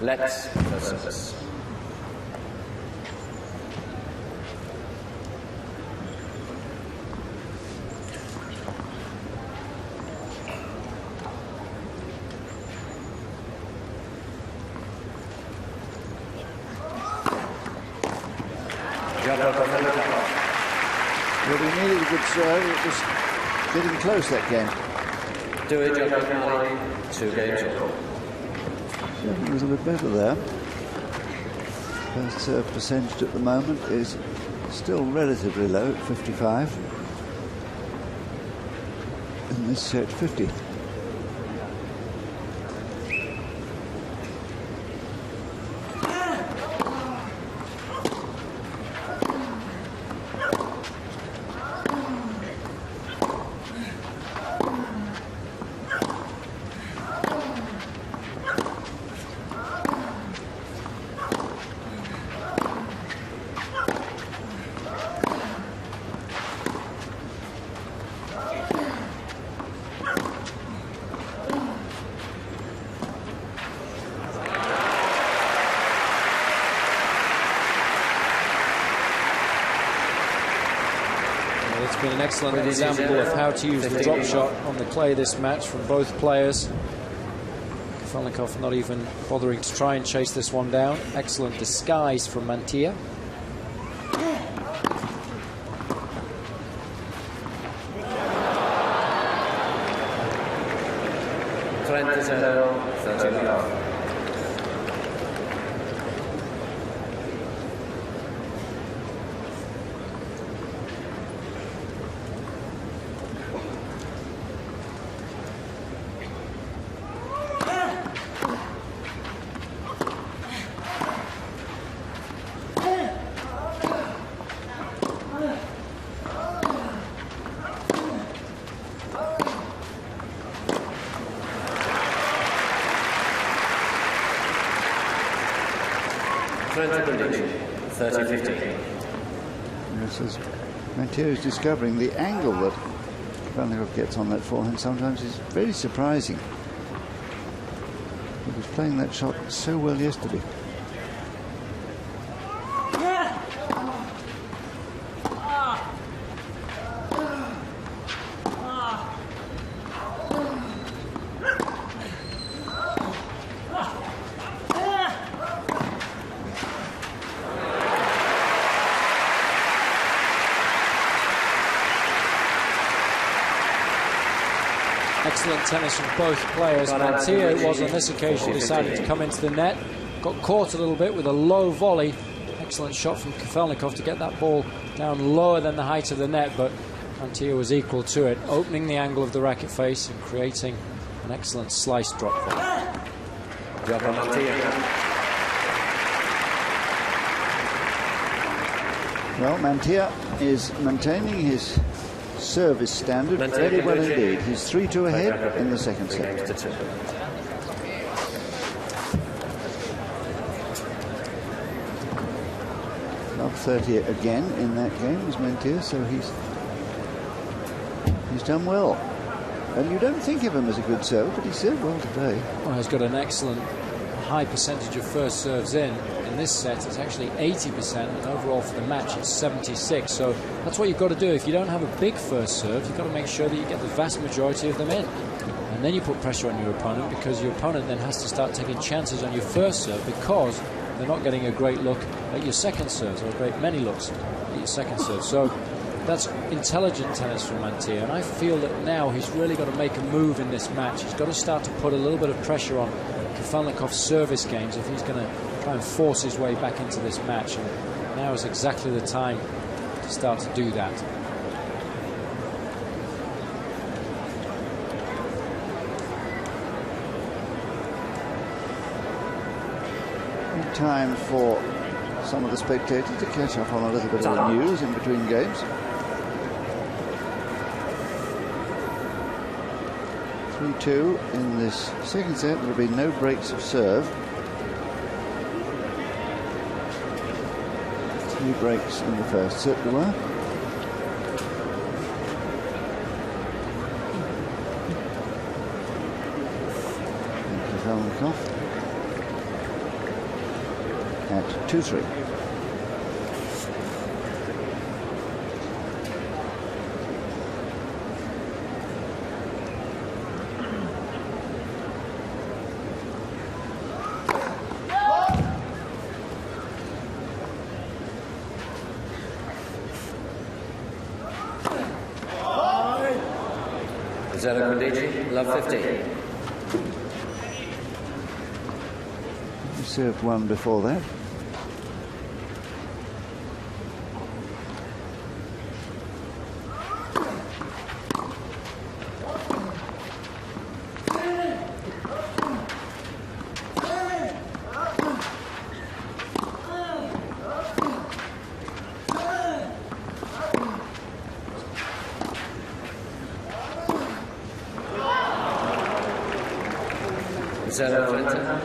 Let's first service. Well, he needed a good serve. It was getting close, that game. Do it, John. 2 games. He was a bit better there. First serve percentage at the moment is still relatively low at 55. And this set 50. been an excellent example of how to use the drop shot on the clay this match from both players. Kafjelnikov not even bothering to try and chase this one down. Excellent disguise from Mantilla. This is Mantilla is discovering the angle that Kafjelnikov gets on that forehand sometimes is very surprising. He was playing that shot so well yesterday. Excellent tennis from both players. Mantilla was on this occasion decided to come into the net, got caught a little bit with a low volley. Excellent shot from Kafjelnikov to get that ball down lower than the height of the net, but Mantilla was equal to it, opening the angle of the racket face and creating an excellent slice drop volley. Well, Mantilla is maintaining his service standard very well indeed. He's 3-2 ahead in the second set. Up 30 again in that game is Mantilla, so he's done well. And you don't think of him as a good server, but he served well today. Well, he's got an excellent high percentage of first serves in. In this set, it's actually 80%, and overall for the match, it's 76. So that's what you've got to do. If you don't have a big first serve, you've got to make sure that you get the vast majority of them in. And then you put pressure on your opponent, because your opponent then has to start taking chances on your first serve, because they're not getting a great look at your second serves, or a great many looks at your second serve. So that's intelligent tennis from Mantilla, and I feel that now he's really got to make a move in this match. He's got to start to put a little bit of pressure on Kafjelnikov's service games if he's going to try and force his way back into this match, and now is exactly the time to start to do that. Time for some of the spectators to catch up on a little bit of the news in between games. 3-2 in this second set. There will be no breaks of serve. 3 breaks in the first set there were. And Kafjelnikov at 2-3. Love 15. He served one before that.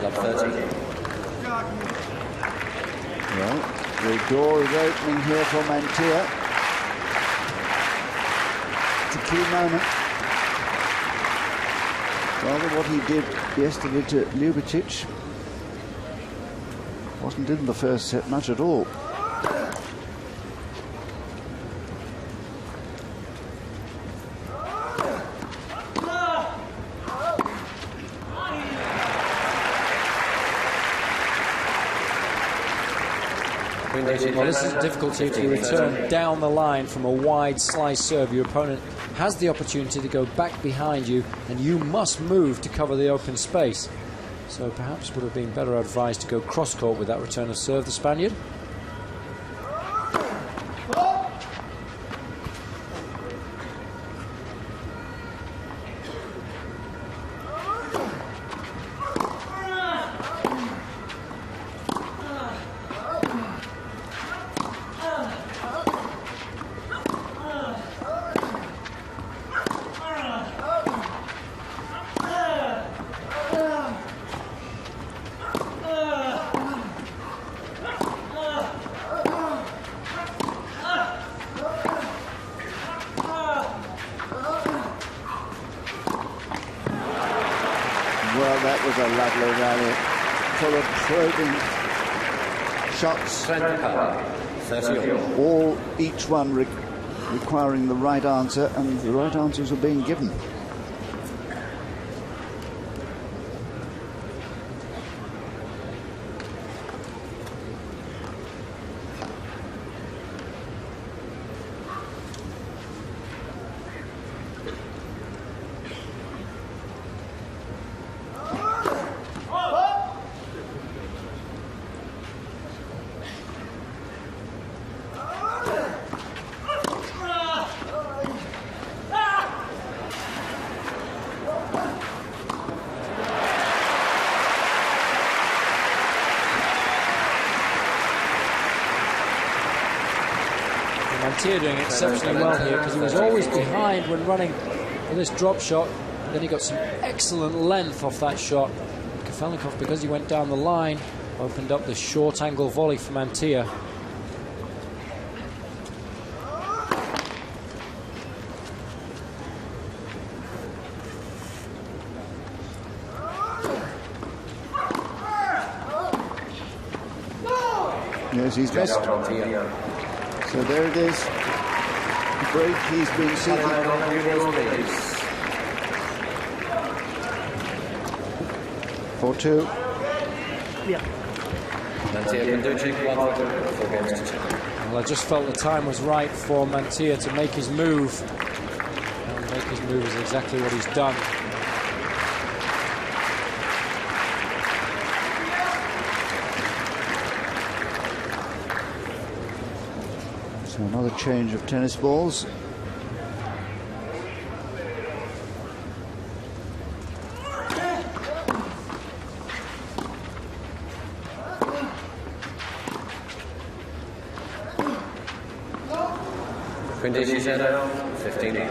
Love 30. Well, the door is opening here for Mantilla. It's a key moment. Rather what he did yesterday to Ljubicic wasn't in the first set much at all. Well, this is a difficulty if you return down the line from a wide slice serve. Your opponent has the opportunity to go back behind you, and you must move to cover the open space. So perhaps would have been better advised to go cross-court with that return of serve, the Spaniard. Well, that was a lovely rally, full of probing shots, all each one requiring the right answer, and the right answers were being given. Mantilla doing exceptionally well here, because he was always behind when running with this drop shot. Then he got some excellent length off that shot. Kafjelnikov, because he went down the line, opened up the short angle volley for Mantilla. Yes, he's best. So there it is. The break he's been seeking. 4-2. Yeah. Well, I just felt the time was right for Mantilla to make his move. And make his move is exactly what he's done. So another change of tennis balls. Quindici 0, 15.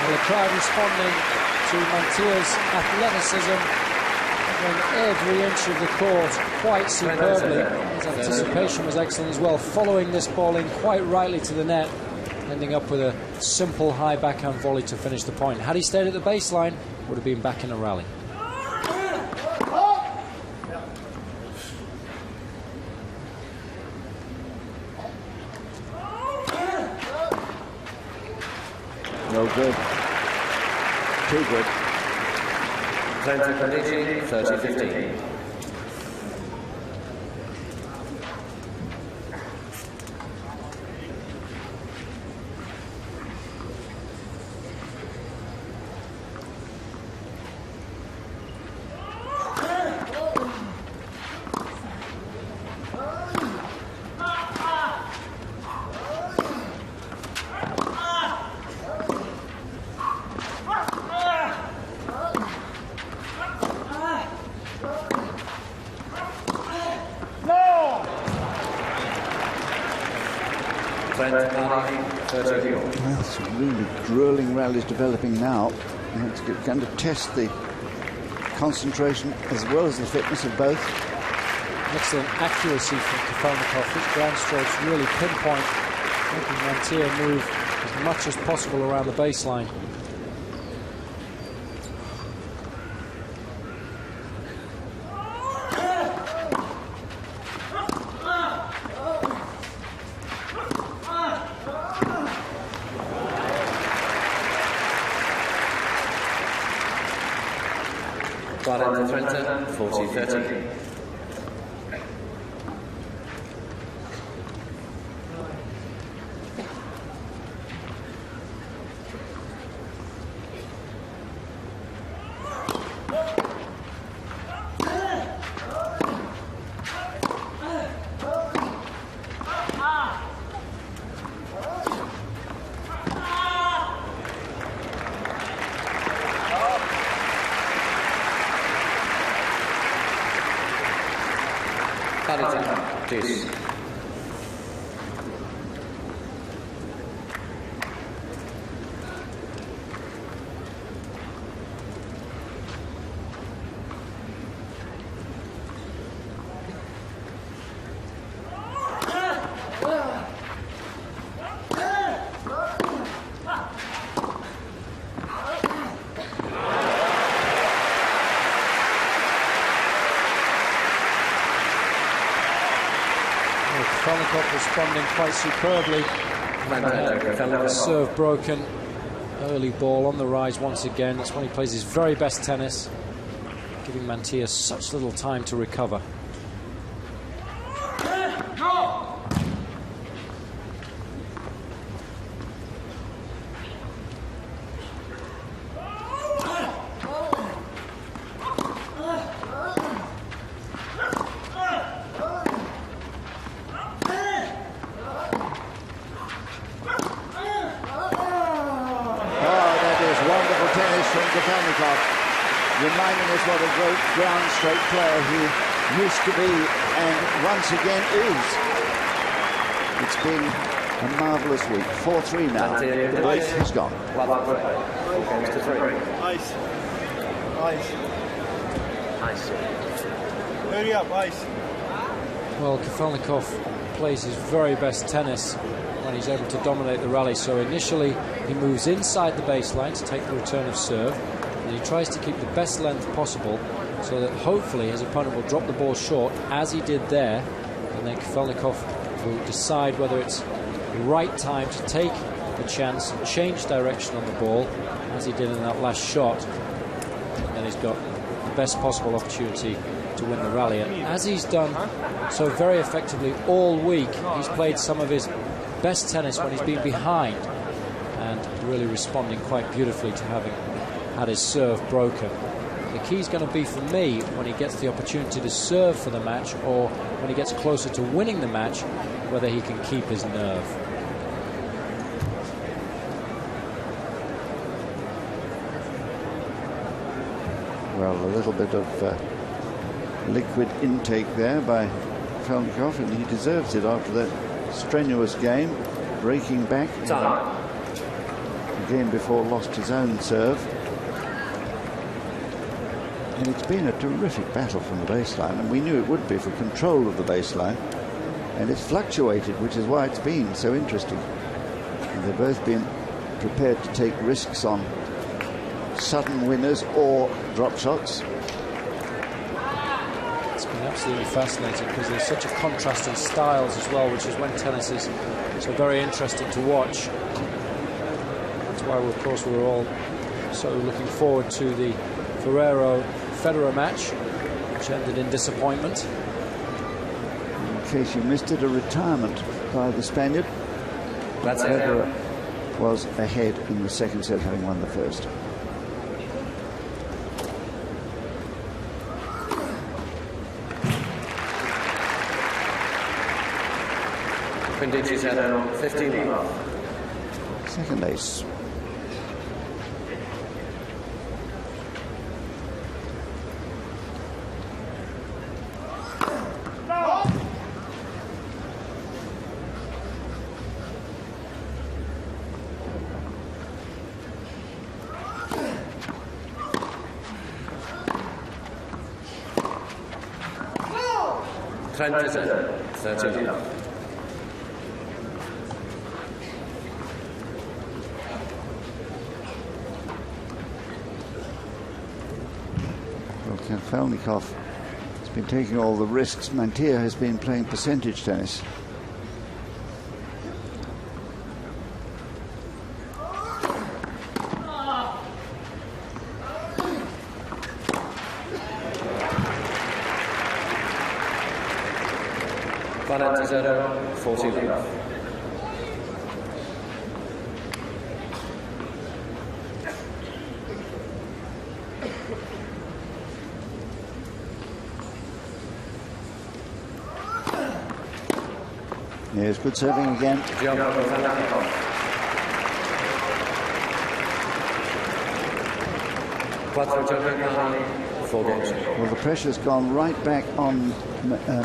The crowd responding to Mantilla's athleticism on every inch of the court quite superbly. His anticipation was excellent as well, following this ball in quite rightly to the net, ending up with a simple high backhand volley to finish the point. Had he stayed at the baseline, would have been back in a rally. No good. Too good. 30-15. Well, some really grueling rallies developing now. It's going to test the concentration as well as the fitness of both. Excellent accuracy from Kafjelnikov. His ground strokes really pinpoint, making Mantilla move as much as possible around the baseline. Valente Trenta, 40-30. Please. Kafjelnikov responding quite superbly. Serve broken. Early ball on the rise once again. That's when he plays his very best tennis, giving Mantilla such little time to recover. Kafjelnikov, reminding us what a great ground stroke player he used to be and once again is. It's been a marvellous week. 4-3 now. The break is gone. 4 games to 3. Ice. Ice. Ice. Hurry up, ice. Well, Kafjelnikov plays his very best tennis when he's able to dominate the rally. So initially he moves inside the baseline to take the return of serve, and he tries to keep the best length possible so that hopefully his opponent will drop the ball short, as he did there, and then Kafjelnikov will decide whether it's the right time to take the chance and change direction on the ball, as he did in that last shot. And then he's got the best possible opportunity to win the rally. And as he's done so very effectively all week, he's played some of his best tennis when he's been behind, and really responding quite beautifully to having had his serve broken. The key's going to be for me when he gets the opportunity to serve for the match, or when he gets closer to winning the match, whether he can keep his nerve. Well, a little bit of liquid intake there by Kafjelnikov, and he deserves it after that strenuous game, breaking back. The game before lost his own serve. And it's been a terrific battle from the baseline, and we knew it would be for control of the baseline. And it's fluctuated, which is why it's been so interesting. And they've both been prepared to take risks on sudden winners or drop shots. It's been absolutely fascinating because there's such a contrast in styles as well, which is when tennis is so very interesting to watch. That's why, of course, we're all so looking forward to the Ferrero-Federer match, which ended in disappointment. In case you missed it, a retirement by the Spaniard. Federer was ahead in the second set, having won the first. Quindici's had 15 love. Second ace. 20-0, 13 love. Well, Kafjelnikov has been taking all the risks. Mantilla has been playing percentage tennis. Mantilla, 40 love. Yes, good serving again. Well, the pressure's gone right back on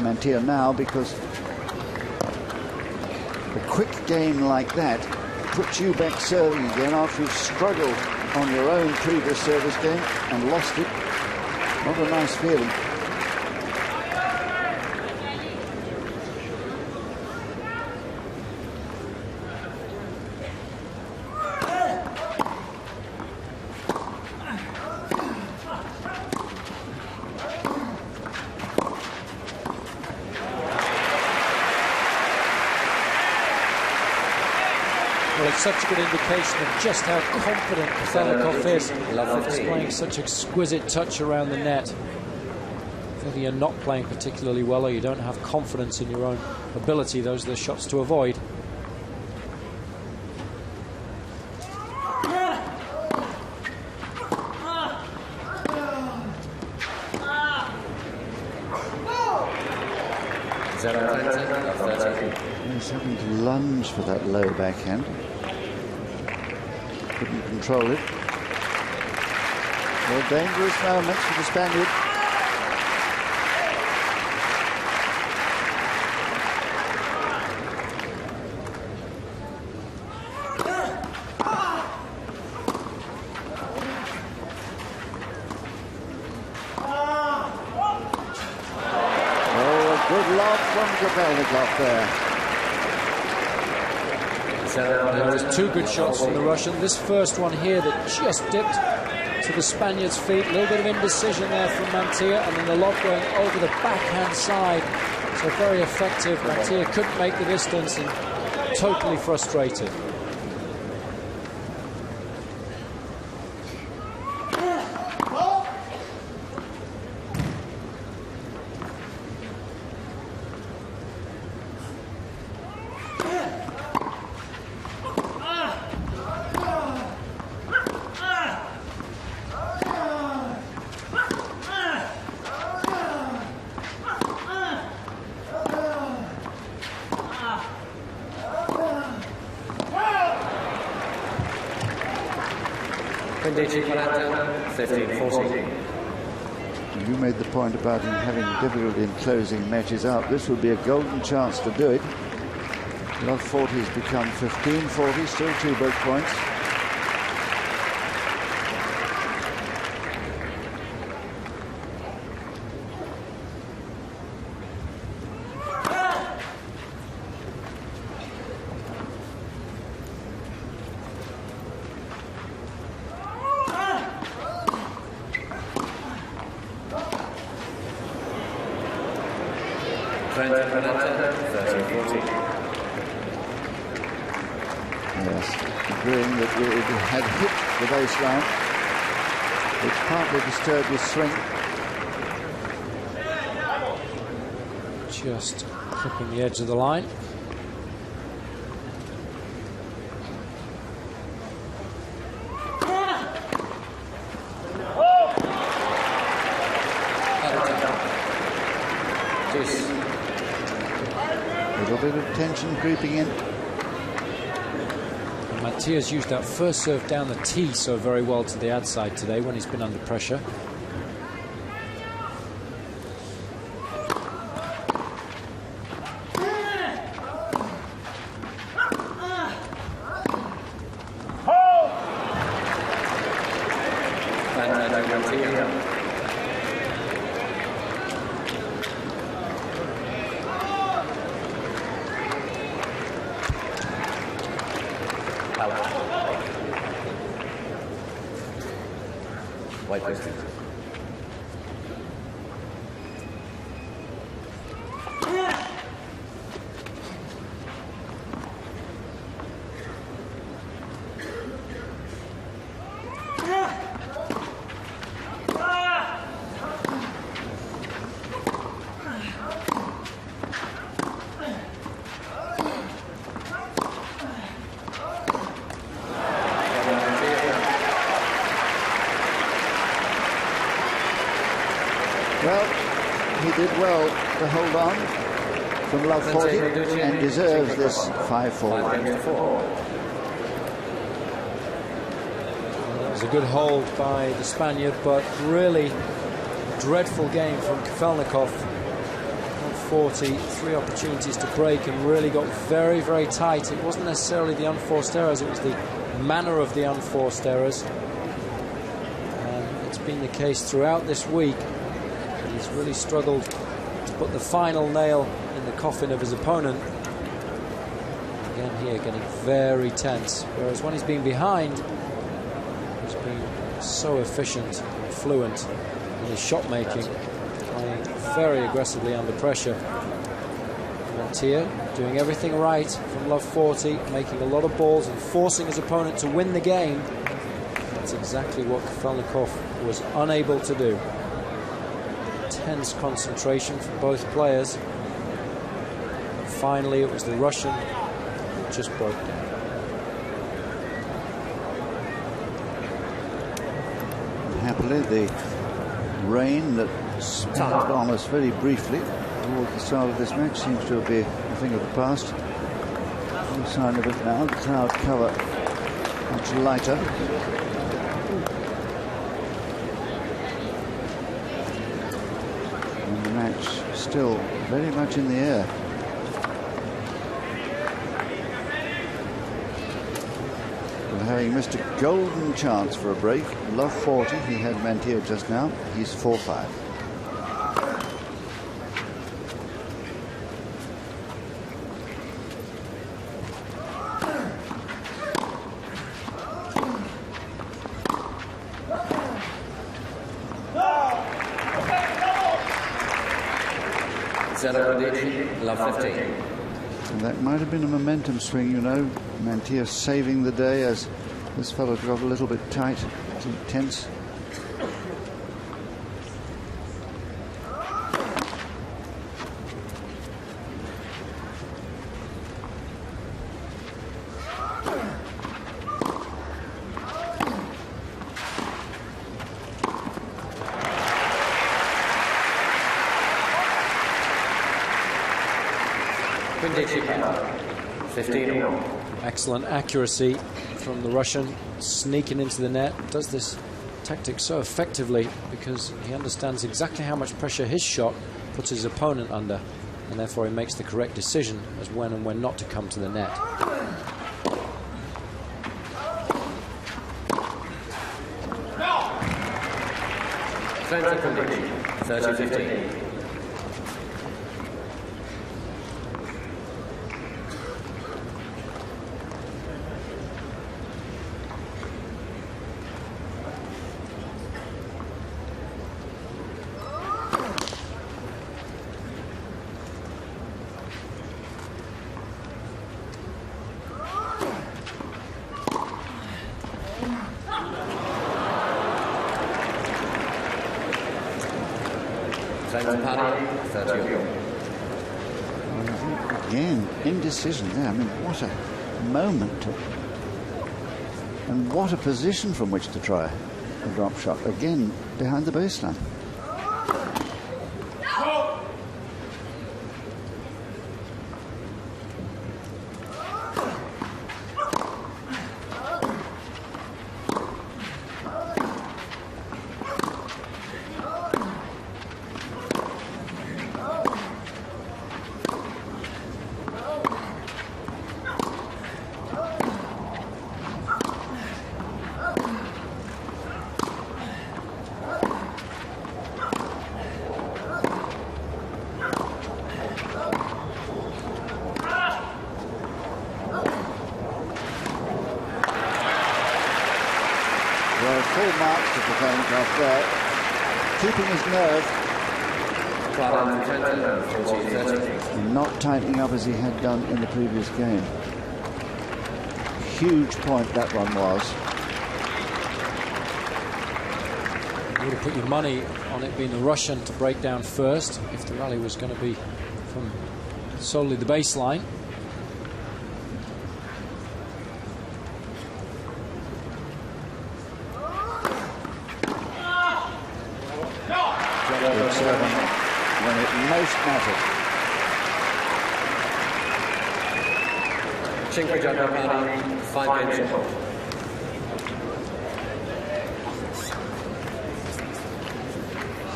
Mantilla now, because a quick game like that puts you back serving again after you've struggled on your own previous service game and lost it. Not a nice feeling. Well, it's such a good indication of just how confident Kafjelnikov is. He's playing such exquisite touch around the net. Whether you're not playing particularly well or you don't have confidence in your own ability, those are the shots to avoid. He's having to lunge for that low backhand. Couldn't control it. Well, dangerous moments for the Spaniard. Oh, a good lob from Kafjelnikov there. There was two good shots from the Russian. This first one here that just dipped to the Spaniard's feet. A little bit of indecision there from Mantilla, and then the lob going over the backhand side. So very effective. Mantilla couldn't make the distance and totally frustrated. You made the point about him having difficulty in closing matches out. This would be a golden chance to do it. Love 40's become 15-40, still 2 break points. Yes, agreeing that it had hit the baseline, which partly disturbed his swing. Just clipping the edge of the line. A little bit of tension creeping in. Mantilla's used that first serve down the tee so very well to the outside today when he's been under pressure. Pallet. White, please. Well, he did well to hold on from love 40 and deserves this 5-4. That was a good hold by the Spaniard, but really dreadful game from Kafjelnikov. 40, 3 opportunities to break and really got very, very tight. It wasn't necessarily the unforced errors, it was the manner of the unforced errors. And it's been the case throughout this week. He's really struggled to put the final nail in the coffin of his opponent. Again here, getting very tense. Whereas when he's been behind, he's been so efficient and fluent in his shot making, playing very aggressively under pressure. Mantilla doing everything right from love 40, making a lot of balls and forcing his opponent to win the game. That's exactly what Kafjelnikov was unable to do. Tense concentration from both players. Finally, it was the Russian who just broke down. Happily, the rain that spattered on us very briefly towards the start of this match seems to be a thing of the past. No sign of it now. The cloud cover much lighter. Still very much in the air. Well, having missed a golden chance for a break, love 40, he had Mantilla just now. He's 4-5. Love 15. And that might have been a momentum swing, you know. Mantilla saving the day as this fellow got a little bit tight, too tense. Excellent accuracy from the Russian, sneaking into the net. Does this tactic so effectively because he understands exactly how much pressure his shot puts his opponent under, and therefore he makes the correct decision as when and when not to come to the net. No. 30-15. Again, indecision there. I mean, what a moment. And what a position from which to try a drop shot. Again, behind the baseline. So full marks to Kafjelnikov there, keeping his nerve and not tightening up as he had done in the previous game. Huge point that one was. You would have put your money on it being the Russian to break down first if the rally was going to be from solely the baseline. When it most mattered. Cinque giornate, 5 games.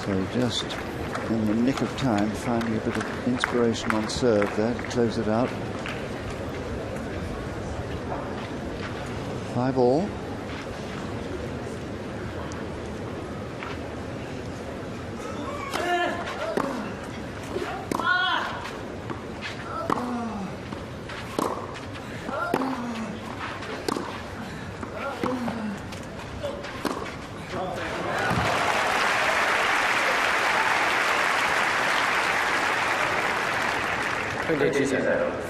So just in the nick of time, finding a bit of inspiration on serve there to close it out. 5-all.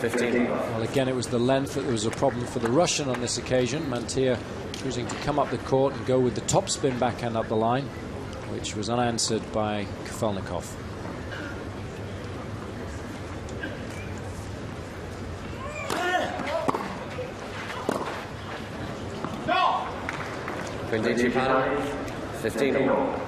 Well, again, it was the length that was a problem for the Russian on this occasion. Mantilla choosing to come up the court and go with the topspin backhand up the line, which was unanswered by Kafjelnikov. Quindi 15.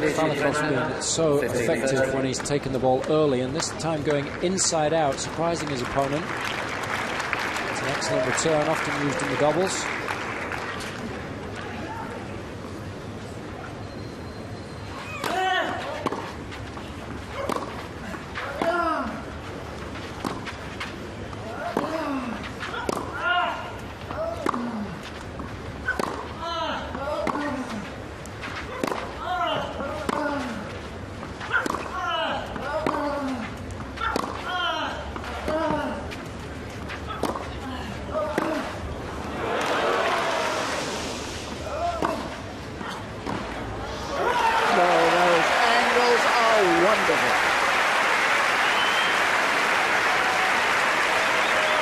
Kafjelnikov's been so effective when he's taken the ball early, and this time going inside out, surprising his opponent. It's an excellent return, often used in the doubles.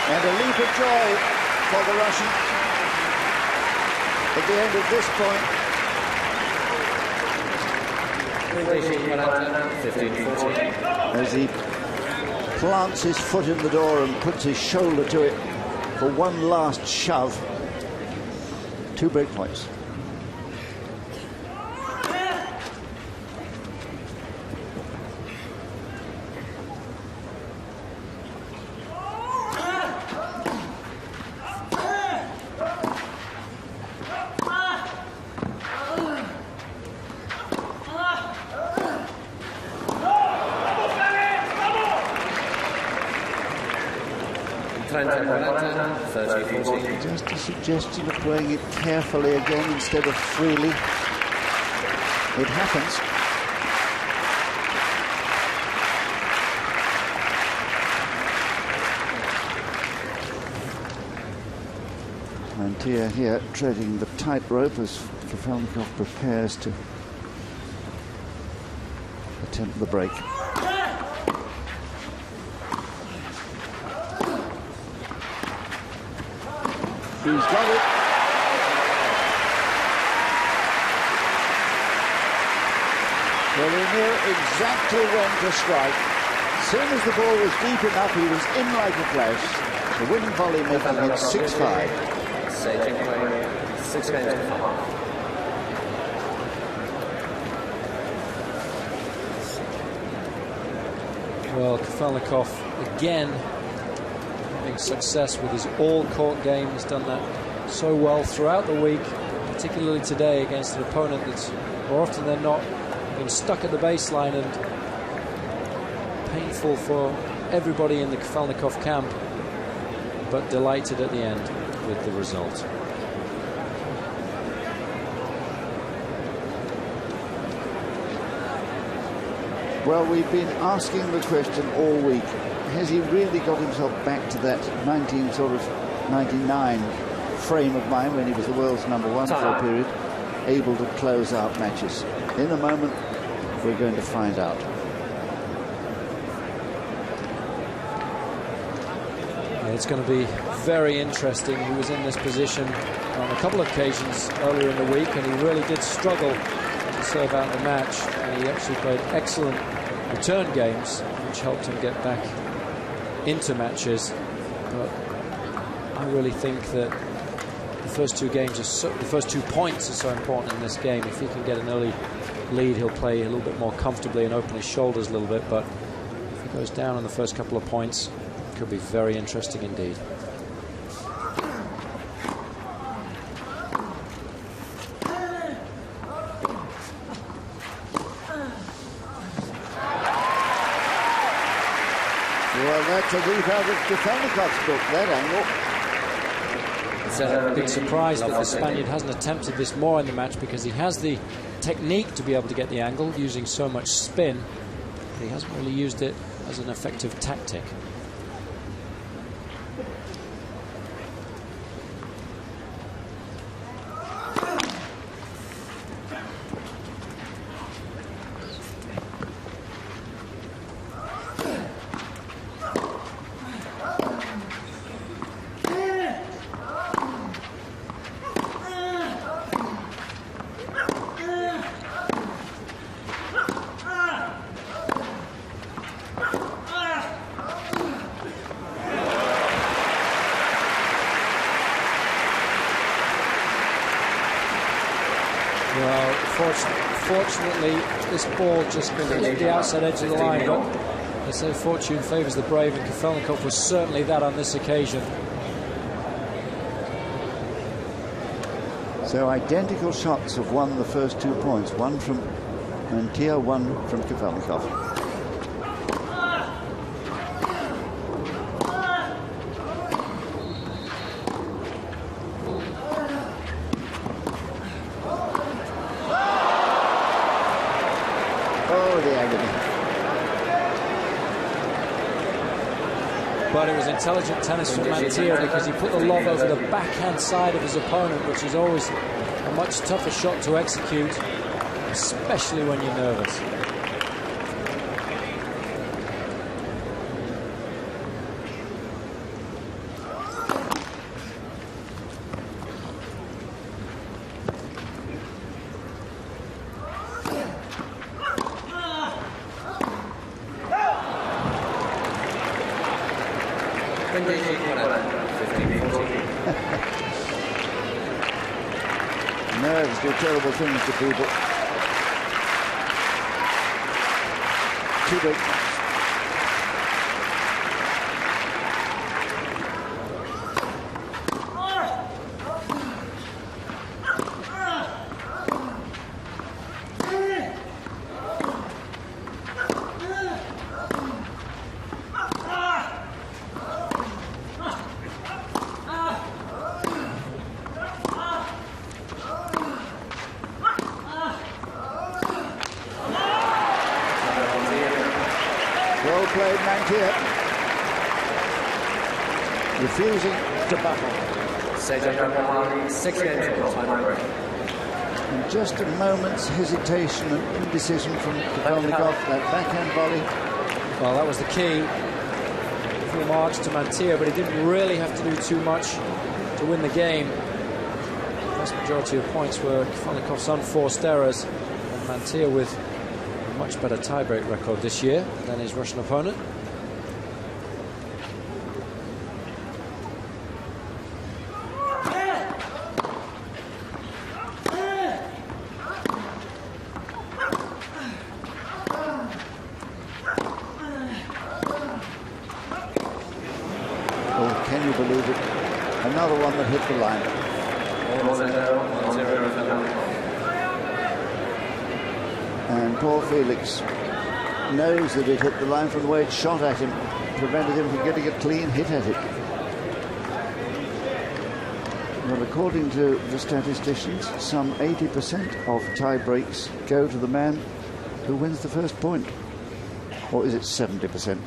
And a leap of joy for the Russian at the end of this point. As he plants his foot in the door and puts his shoulder to it for one last shove. 2 break points. Just a suggestion of playing it carefully again instead of freely. It happens. Mantilla here treading the tightrope as Kafjelnikov prepares to attempt the break. He's got it. Well, he knew exactly when to strike. As soon as the ball was deep enough, he was in like a flash. The winning volley making it 6-5. 6 games to 5. Well, Kafjelnikov again having success with his all-court game. He's done that so well throughout the week, particularly today against an opponent that's more often than not, been stuck at the baseline, and painful for everybody in the Kafjelnikov camp, but delighted at the end with the result. Well, we've been asking the question all week. Has he really got himself back to that 99 frame of mind when he was the world's #1 for a period, able to close out matches? In a moment, we're going to find out. It's going to be very interesting. He was in this position on a couple of occasions earlier in the week, and he really did struggle to serve out the match. And he actually played excellent return games, which helped him get back into matches. But I really think that the first two games the first 2 points are so important in this game. If he can get an early lead, he'll play a little bit more comfortably and open his shoulders a little bit. But if he goes down on the first couple of points, it could be very interesting indeed. Well, that's a leap out of Kafjelnikov's book, that angle. It's a big surprise that the Spaniard hasn't attempted this more in the match, because he has the technique to be able to get the angle using so much spin, but he hasn't really used it as an effective tactic. Fortunately, this ball just hit the outside edge of the line, but they say fortune favours the brave, and Kafjelnikov was certainly that on this occasion. So identical shots have won the first 2 points, one from Mantilla, one from Kafjelnikov. But it was intelligent tennis from Mantilla, because he put the lob over the backhand side of his opponent, which is always a much tougher shot to execute, especially when you're nervous. Nerves do terrible things to people. Too big. Well played, Mantilla. Refusing to buckle. 6 games to time break. And just a moment's hesitation and indecision from Kafjelnikov, that backhand volley. Well, that was the key. Full marks to Mantilla, but he didn't really have to do too much to win the game. The vast majority of points were Kafjelnikov's unforced errors, and Mantilla with a much better tiebreak record this year than his Russian opponent. Oh, can you believe it? Another one that hit the line. And Paul Felix knows that it hit the line from the way it shot at him, prevented him from getting a clean hit at it. Well, according to the statisticians, some 80% of tie breaks go to the man who wins the first point. Or is it 70%?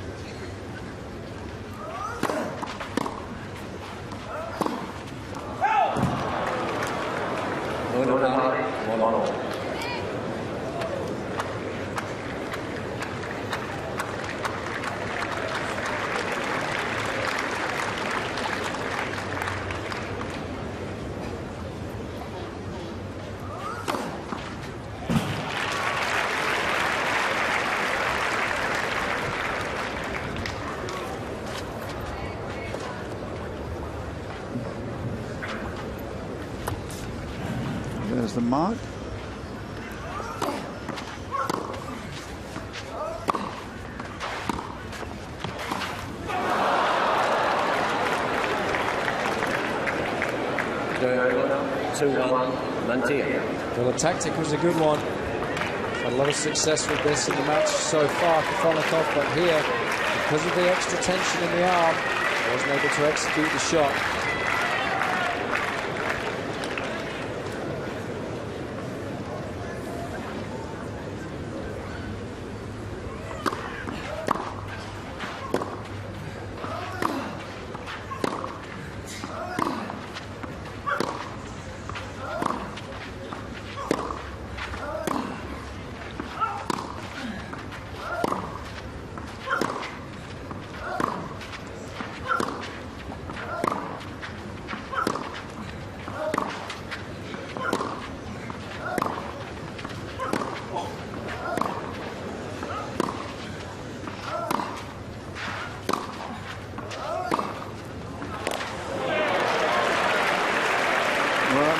There's the mark. Mantilla. Well, the tactic was a good one. Had a lot of success with this in the match so far, Kafjelnikov, but here, because of the extra tension in the arm, he wasn't able to execute the shot.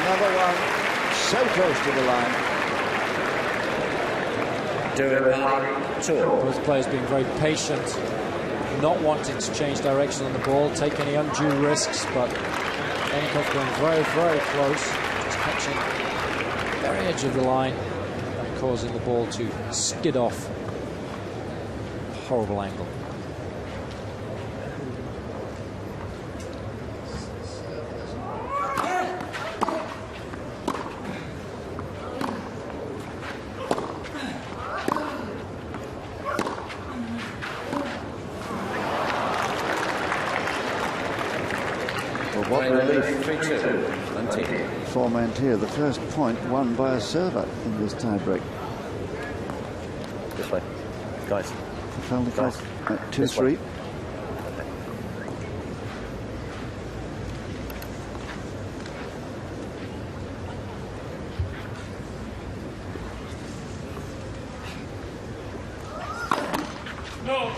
Another one so close to the line. Both players being very patient, not wanting to change direction on the ball, take any undue risks, but Kafjelnikov going very, very close, just catching the very edge of the line and causing the ball to skid off. Horrible angle. What relief for Mantilla. The first point won by a server in this tiebreak. This way, guys. Kafjelnikov at 2-3. No.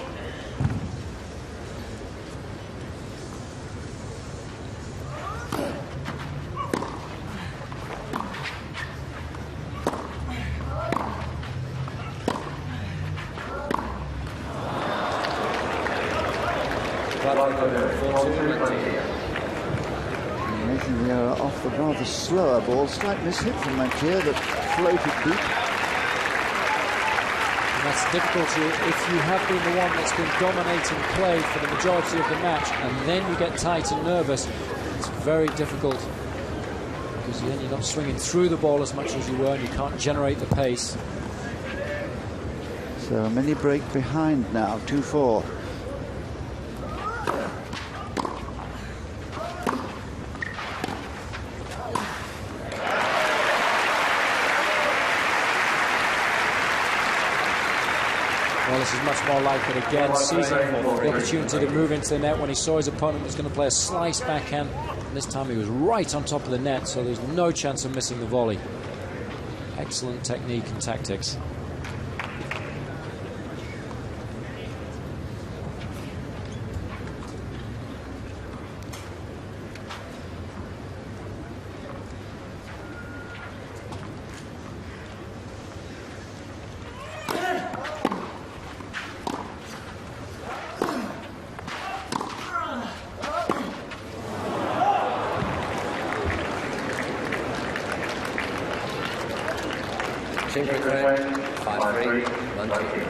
Making the error off the rather slower ball. Slight mishit from Mantilla that floated deep. And that's difficulty if you have been the one that's been dominating play for the majority of the match and then you get tight and nervous. It's very difficult because then you're not swinging through the ball as much as you were and you can't generate the pace. So a mini break behind now, 2-4. Well, this is much more like it again, seizing the opportunity to move into the net when he saw his opponent was going to play a slice backhand. And this time he was right on top of the net, so there's no chance of missing the volley. Excellent technique and tactics. 5-3, Mantilla.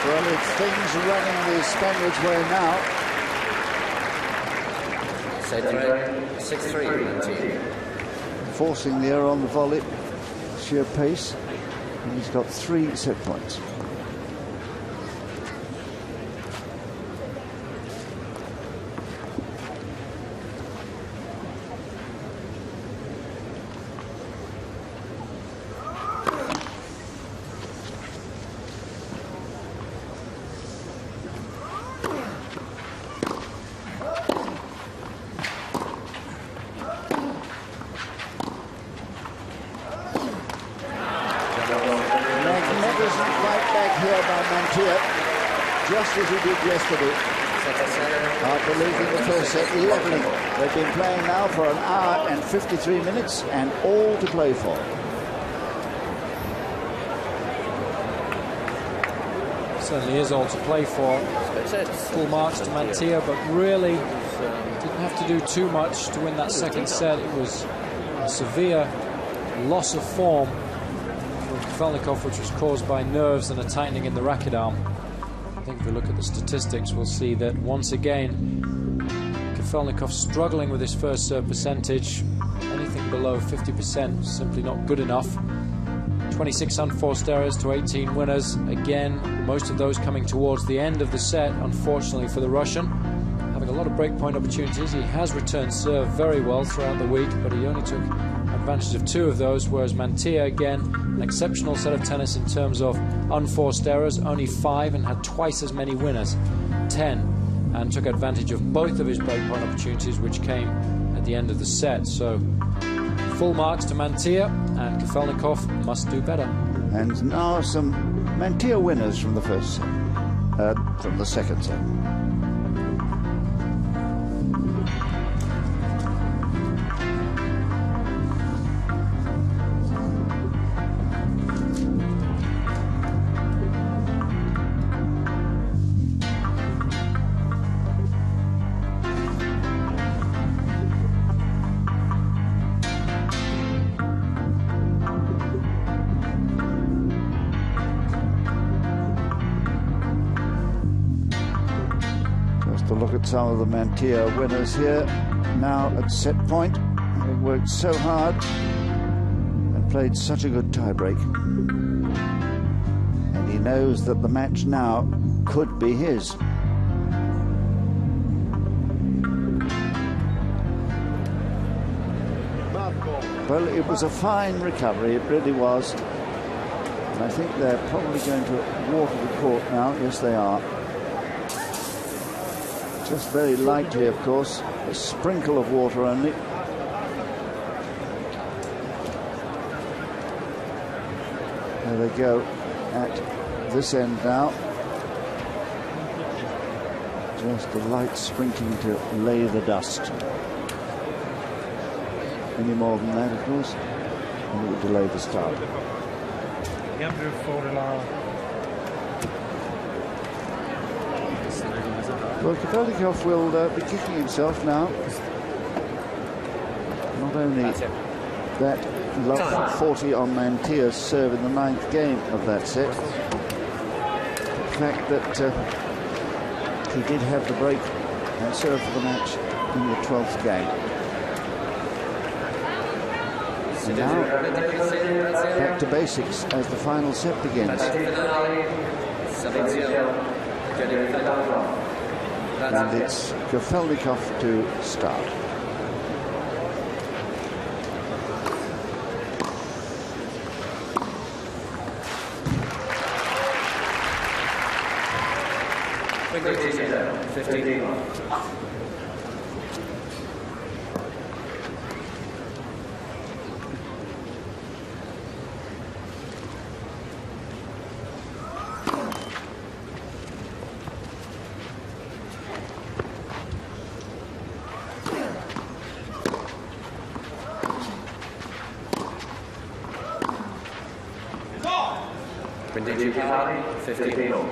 Well, it's things running the Spaniards' way now. 6-3, Mantilla. Forcing the error on the volley, sheer pace, and he's got 3 set points. Magnificent fight back here by Mantilla, just as he did yesterday. After losing the first set, levelling. They've been playing now for an hour and 53 minutes, and all to play for. Certainly is all to play for. Full marks to Mantilla, but really didn't have to do too much to win that second set. It was a severe loss of form for Kafjelnikov, which was caused by nerves and a tightening in the racket arm. I think if we look at the statistics, we'll see that once again Kafjelnikov struggling with his first serve percentage. Anything below 50% simply not good enough. 26 unforced errors to 18 winners. Again, most of those coming towards the end of the set, unfortunately for the Russian. Having a lot of breakpoint opportunities. He has returned serve very well throughout the week, but he only took advantage of 2 of those, whereas Mantilla, again, an exceptional set of tennis in terms of unforced errors, only 5, and had twice as many winners, 10, and took advantage of both of his breakpoint opportunities, which came at the end of the set. So full marks to Mantilla, and Kafjelnikov must do better. And now some Mantilla winners from the first set, from the second set. To look at some of the Mantilla winners here now at set point, having worked so hard and played such a good tiebreak, and he knows that the match now could be his. Well, it was a fine recovery, it really was, and I think they're probably going to water the court now. Yes, they are. Just very lightly, of course, a sprinkle of water only. There they go at this end now. Just a light sprinkling to lay the dust. Any more than that, of course, and it would delay the start. Well, Kafjelnikov will be kicking himself now. Not only that love 40 on Mantilla's serve in the 9th game of that set, the fact that he did have the break and serve for the match in the 12th game. And now, back to basics as the final set begins. And it's Kafjelnikov to start. 15 all.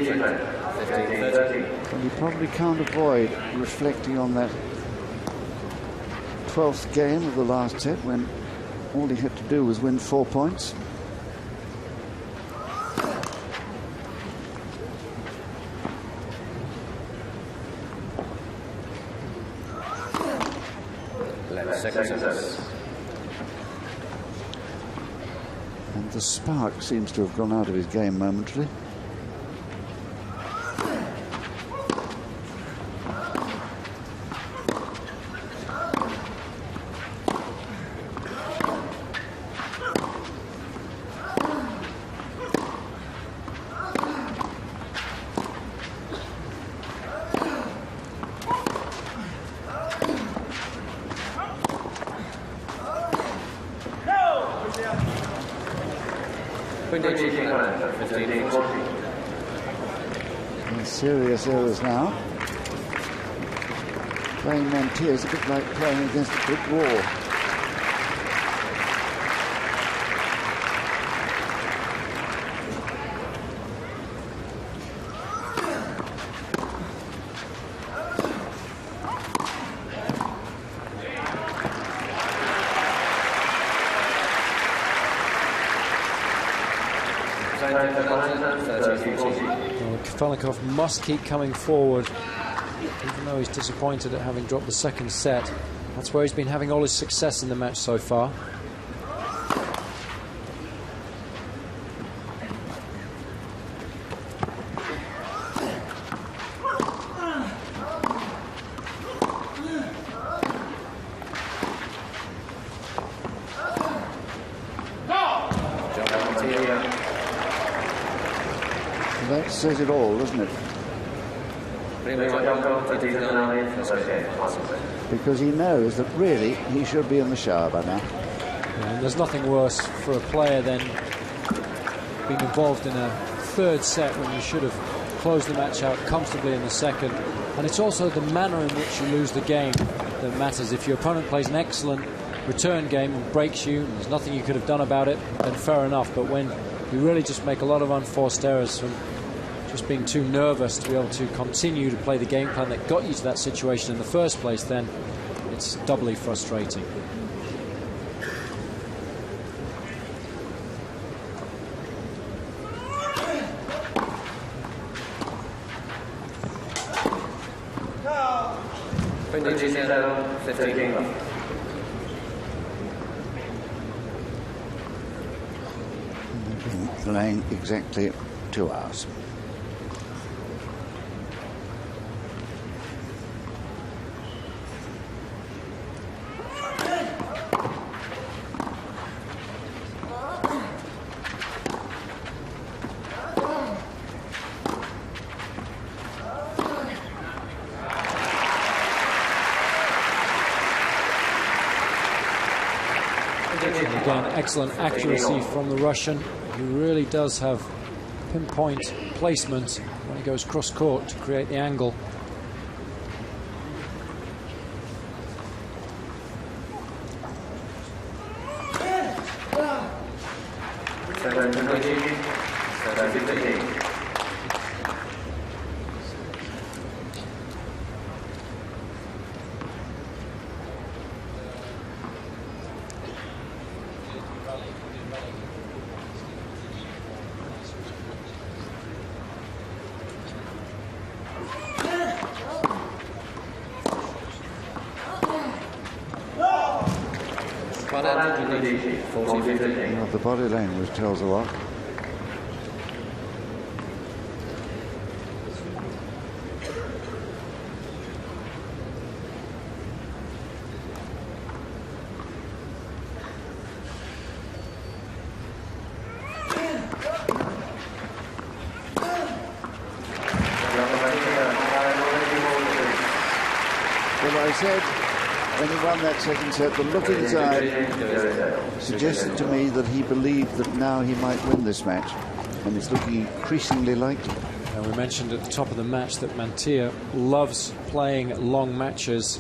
Well, you probably can't avoid reflecting on that 12th game of the last set when all he had to do was win 4 points. And the spark seems to have gone out of his game momentarily. Serious errors now. Playing Mantilla is a bit like playing against a brick wall. Kafjelnikov must keep coming forward, even though he's disappointed at having dropped the second set. That's where he's been having all his success in the match so far. That says it all, doesn't it? Because he knows that really he should be in the shower by now. Yeah, and there's nothing worse for a player than being involved in a third set when you should have closed the match out comfortably in the second. And it's also the manner in which you lose the game that matters. If your opponent plays an excellent return game and breaks you, and there's nothing you could have done about it, then fair enough. But when you really just make a lot of unforced errors from just being too nervous to be able to continue to play the game plan that got you to that situation in the first place, then it's doubly frustrating. Playing exactly 2 hours. Again, excellent accuracy from the Russian, who really does have pinpoint placement when he goes cross court to create the angle. Well, the body language tells a lot. said when he won that second set, the look inside suggested to me that he believed that now he might win this match, and it's looking increasingly likely. And we mentioned at the top of the match that Mantilla loves playing long matches,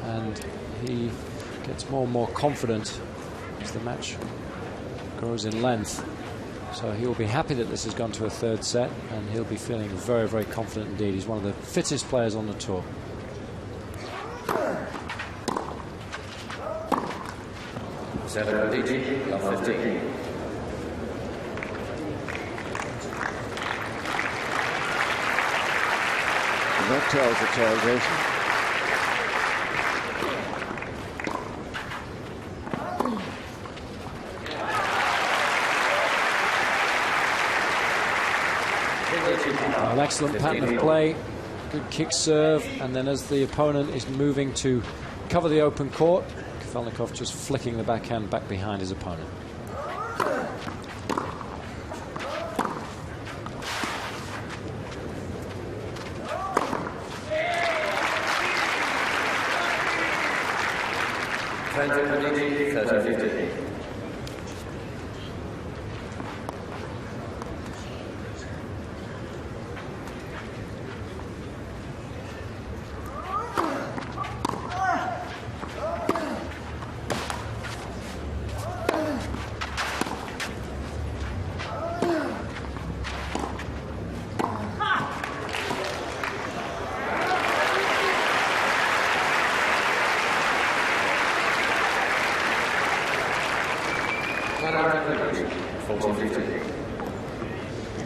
and he gets more and more confident as the match grows in length. So he'll be happy that this has gone to a third set, and he'll be feeling very, very confident indeed. He's one of the fittest players on the tour. DG, love 15. That tells the tailgation. An excellent pattern of play, good kick serve, and then as the opponent is moving to cover the open court, Kafjelnikov just flicking the backhand back behind his opponent.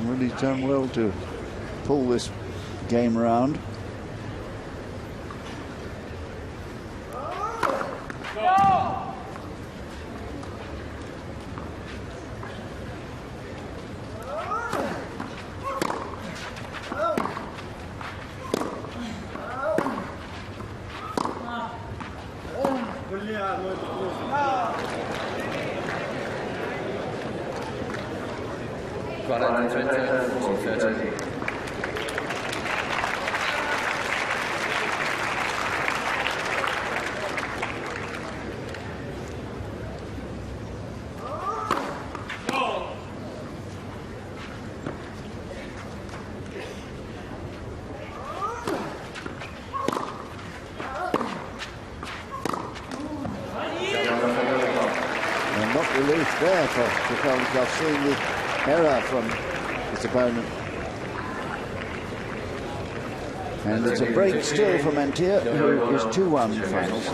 Really done well to pull this game around. Relief there for Kafjelnikov, seeing the error from his opponent. And it's a break still for Mantilla, who is 2-1 in the finals.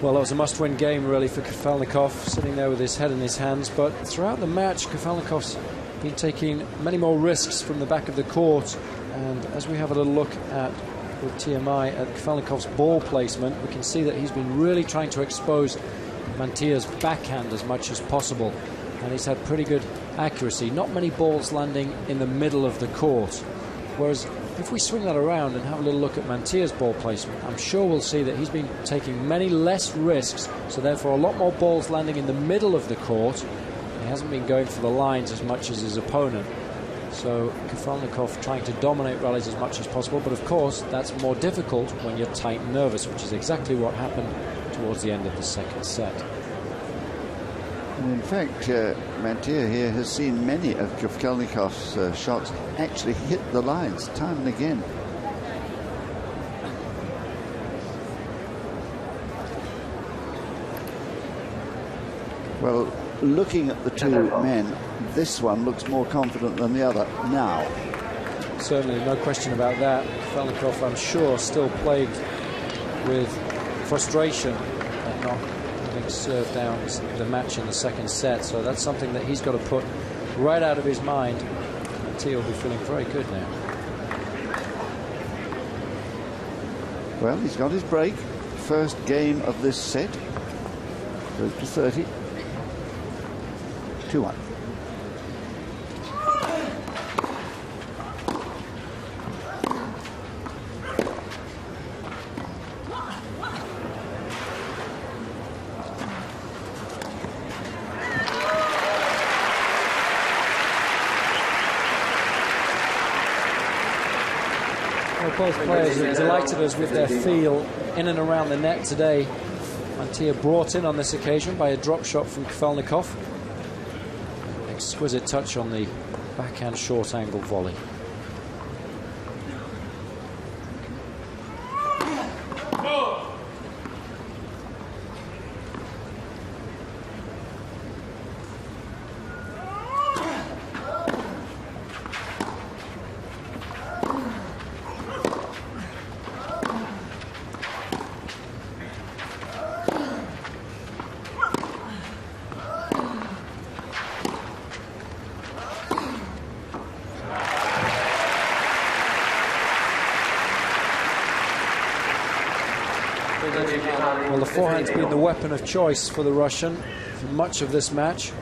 Well, that was a must-win game, really, for Kafjelnikov, sitting there with his head in his hands. But throughout the match, Kafjelnikov's been taking many more risks from the back of the court. And as we have a little look at with TMI at Kafjelnikov's ball placement, we can see that he's been really trying to expose Mantilla's backhand as much as possible, and he's had pretty good accuracy. Not many balls landing in the middle of the court, whereas if we swing that around and have a little look at Mantilla's ball placement, I'm sure we'll see that he's been taking many less risks, so therefore a lot more balls landing in the middle of the court. He hasn't been going for the lines as much as his opponent. So Kafjelnikov trying to dominate rallies as much as possible, but of course that's more difficult when you're tight and nervous, which is exactly what happened towards the end of the second set. And in fact, Mantilla here has seen many of Kafjelnikov's shots actually hit the lines time and again. Well, looking at the two men, this one looks more confident than the other now. Certainly, no question about that. Kafjelnikov, I'm sure, still plagued with frustration at not having served down the match in the second set. So that's something that he's got to put right out of his mind. Mantilla will be feeling very good now. Well, he's got his break. First game of this set. Goes to 30. 2-1. both players have delighted us with their feel in and around the net today. Mantilla brought in on this occasion by a drop shot from Kafjelnikov. Exquisite touch on the backhand short angle volley. Well, the forehand's been the weapon of choice for the Russian for much of this match.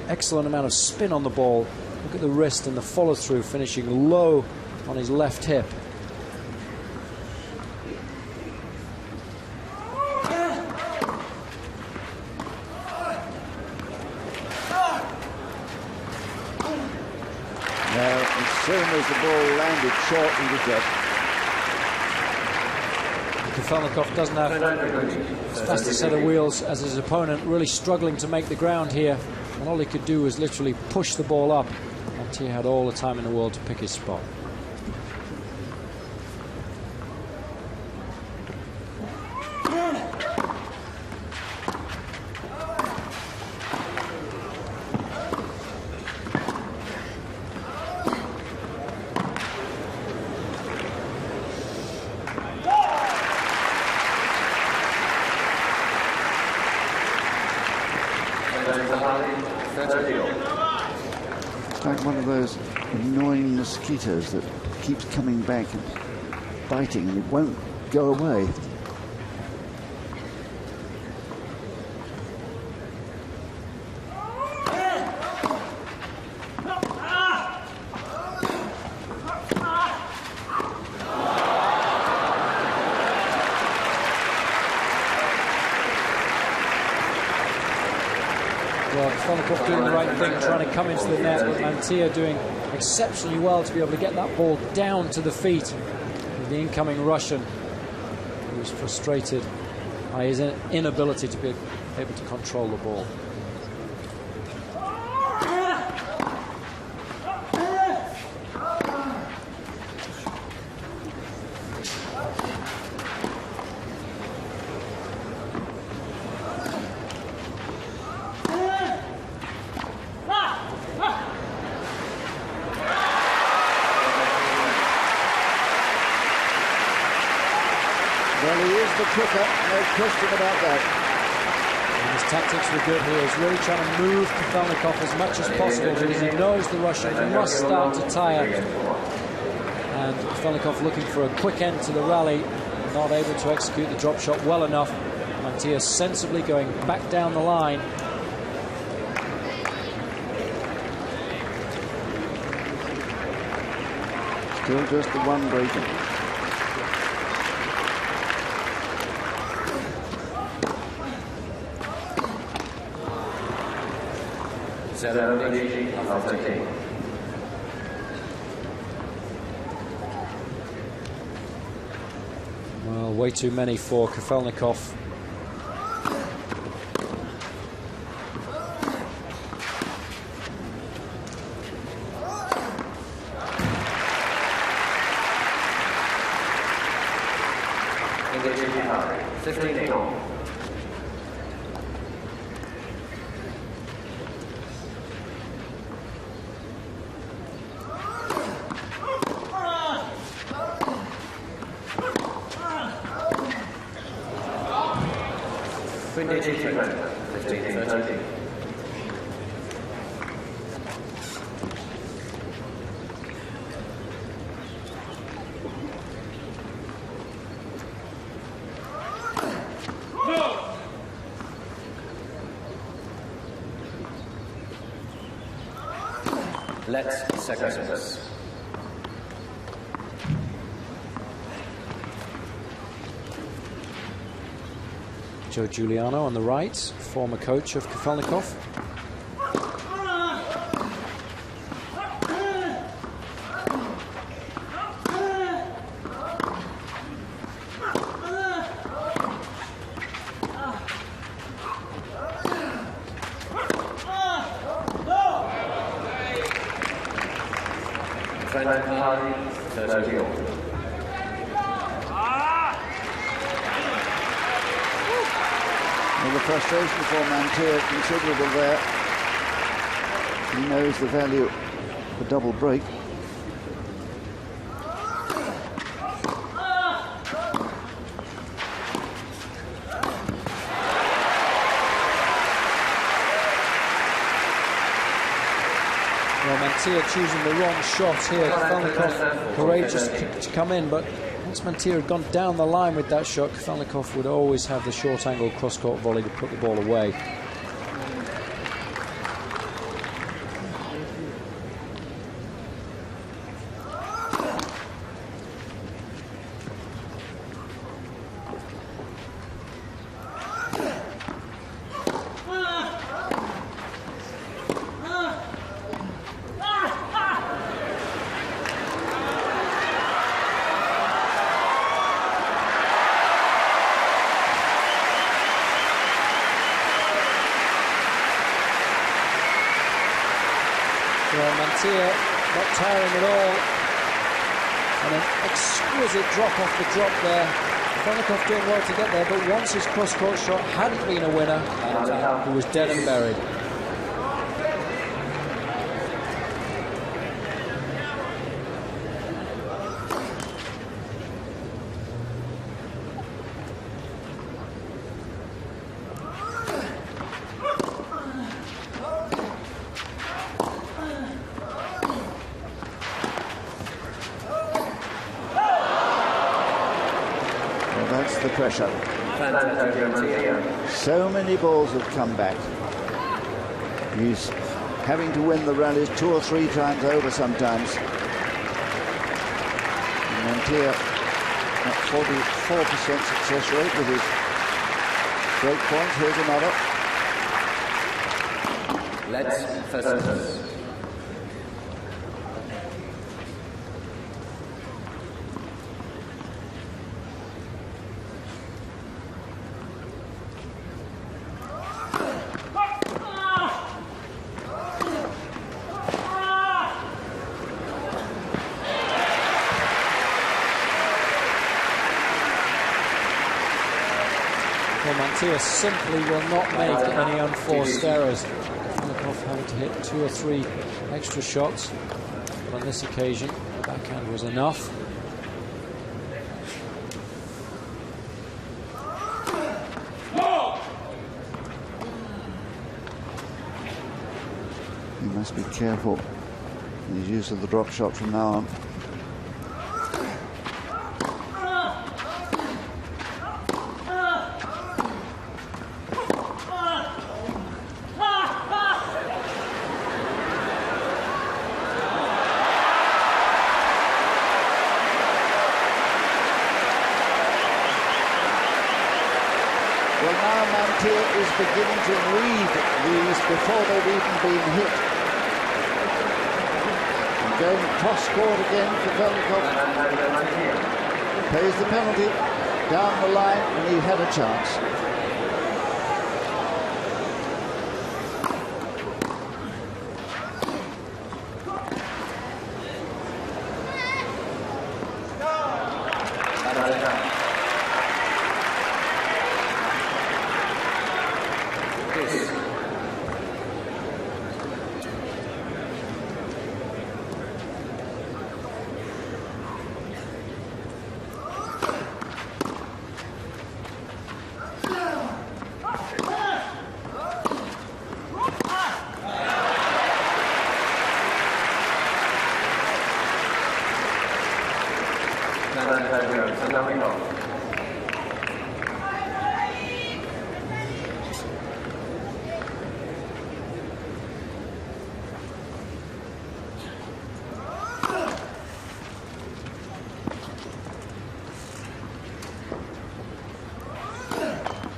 Excellent amount of spin on the ball. Look at the wrist and the follow-through, finishing low on his left hip. Now, as soon as the ball landed short, he was dead. Kafjelnikov doesn't have as fast a set of wheels as his opponent, really struggling to make the ground here. And all he could do was literally push the ball up. Mantilla had all the time in the world to pick his spot. It's like one of those annoying mosquitoes that keeps coming back and biting, and it won't go away. Well, Kafjelnikov doing the right thing, trying to come into the net, but Mantilla doing exceptionally well to be able to get that ball down to the feet of the incoming Russian, who was frustrated by his inability to be able to control the ball. Well, he is the kicker, no question about that. And his tactics were good here. He's really trying to move Kafjelnikov as much as possible because he knows the Russian must start to tire. And Kafjelnikov looking for a quick end to the rally, not able to execute the drop shot well enough. Mantilla sensibly going back down the line. Still just the one breaking. Well, way too many for Kafjelnikov. Engaging 15 all. Engaging 15-13. Let's second service. Joe Giuliano on the right, former coach of Kafjelnikov. 30 all. Well, the frustration for Mantilla considerable there. He knows the value of the double break. Well, Mantilla choosing the wrong shot here. Kafjelnikov courageous to come in, but once Mantilla had gone down the line with that shot, Kafjelnikov would always have the short angle cross-court volley to put the ball away. Well, Mantilla not tiring at all, and an exquisite drop off the drop there. Kafjelnikov doing well to get there, but once his cross-court shot hadn't been a winner, he was dead and buried. That's the pressure. So many balls have come back. He's having to win the rallies 2 or 3 times over sometimes. Mantilla at 44% success rate with his break points. Here's another. Let's first. Well, Mantilla simply will not make any unforced errors. Kafjelnikov having to hit 2 or 3 extra shots, but on this occasion, the backhand was enough. He must be careful in his use of the drop shot from now on. Well, now Mantilla is beginning to read these before they've even been hit. And going cross-court again for Kafjelnikov. Pays the penalty down the line, and he had a chance.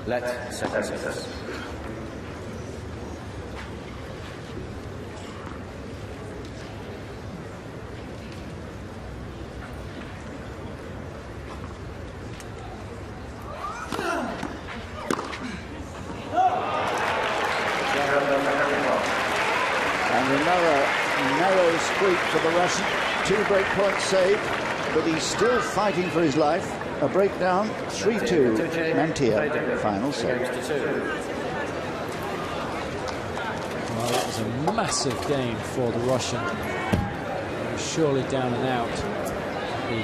Let's success. And another narrow squeak for the Russian. 2 break points saved, but he's still fighting for his life. A breakdown, 3-2, Mantilla, final set. Well, it was a massive game for the Russian. He was surely down and out. He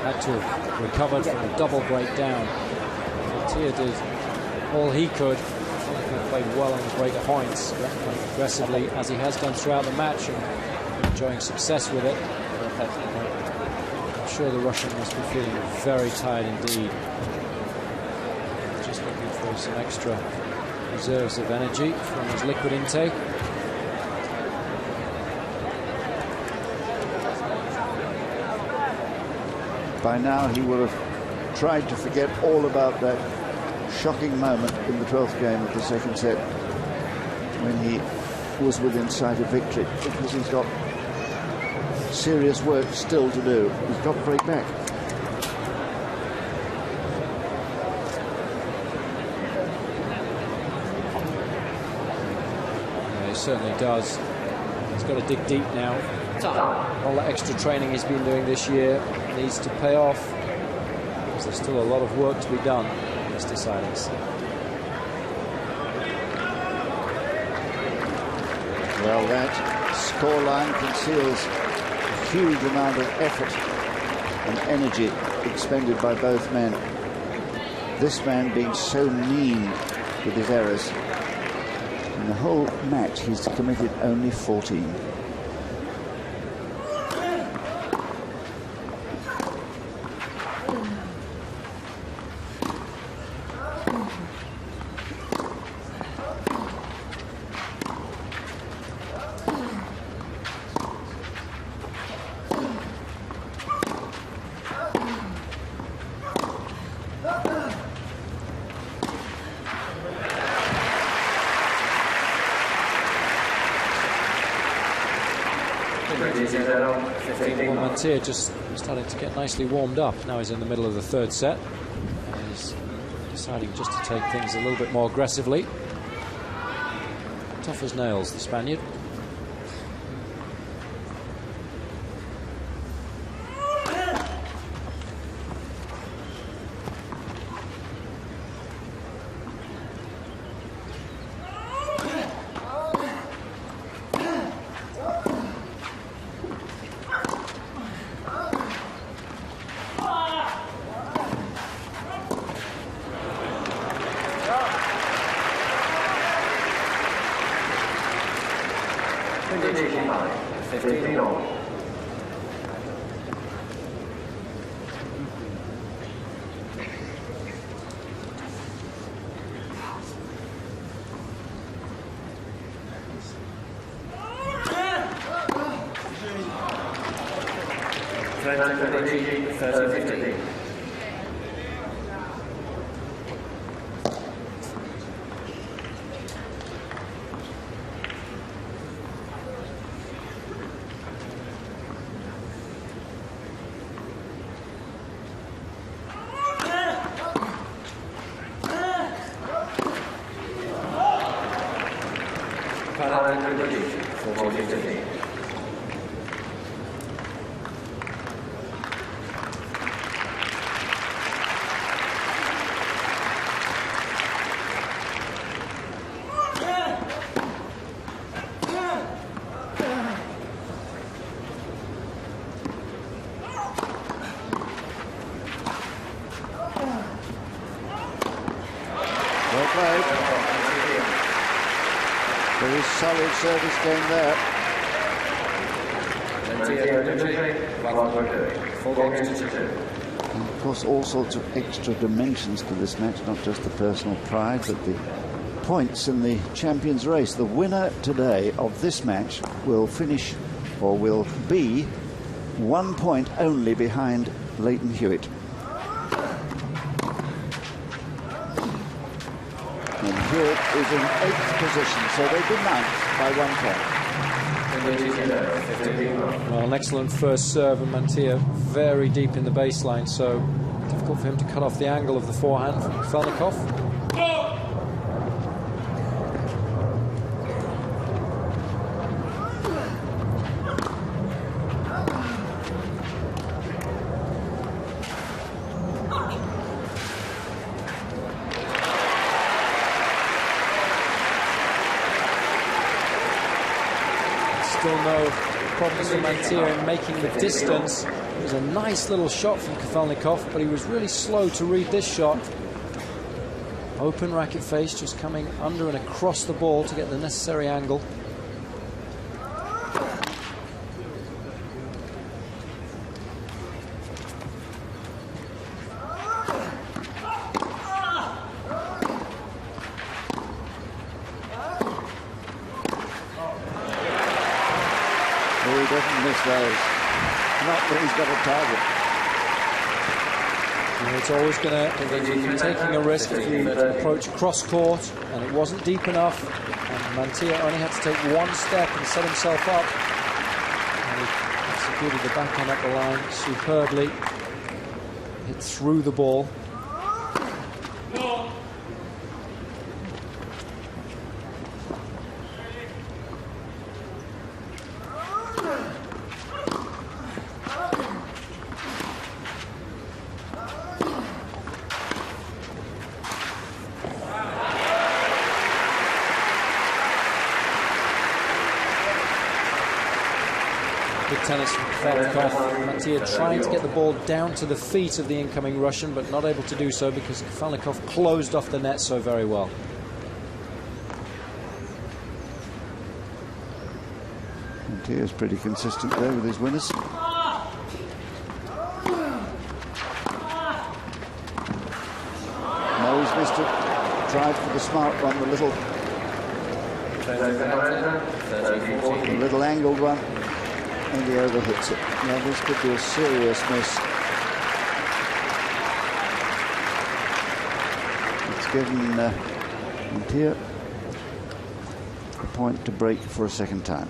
had to have recovered from a double breakdown. Mantilla did all he could. He played well on the break points, aggressively as he has done throughout the match, and enjoying success with it. I'm sure the Russian must be feeling very tired indeed. Just looking for some extra reserves of energy from his liquid intake. By now he would have tried to forget all about that shocking moment in the 12th game of the second set when he was within sight of victory, because he's got serious work still to do. He's got to break back. Yeah, he certainly does. He's got to dig deep now. All that extra training he's been doing this year needs to pay off, because there's still a lot of work to be done in this deciding set. Well, that scoreline conceals a huge amount of effort and energy expended by both men. This man being so mean with his errors. In the whole match, he's committed only 14. Mantilla just starting to get nicely warmed up. Now he's in the middle of the third set. And he's deciding just to take things a little bit more aggressively. Tough as nails, the Spaniard. Very solid service game there. And of course, all sorts of extra dimensions to this match, not just the personal pride, but the points in the champions race. The winner today of this match will finish, or will be, 1 point only behind Leighton Hewitt. And Hewitt is in 8th position, so they've been 9th by 1 point. Well, an excellent first serve, and Mantilla very deep in the baseline, so difficult for him to cut off the angle of the forehand from Kafjelnikov. still no problems for Mantilla in making the distance. It was a nice little shot from Kafjelnikov, but he was really slow to read this shot. Open racket face, just coming under and across the ball to get the necessary angle. He doesn't miss those. Not that he's got a target. It's always going to be taking a risk if you approach cross court, and it wasn't deep enough. And Mantilla only had to take one step and set himself up. And he executed the backhand up the line superbly. Hit through the ball. Tennis from Kafjelnikov. Mantilla trying to get the ball down to the feet of the incoming Russian, but not able to do so because Kafjelnikov closed off the net so very well. Mantilla's pretty consistent there with his winners. No, he's missed it. Tried for the smart one, the little angled one. And he overhits it. Now this could be a serious miss. It's given Mantilla a point to break for a second time.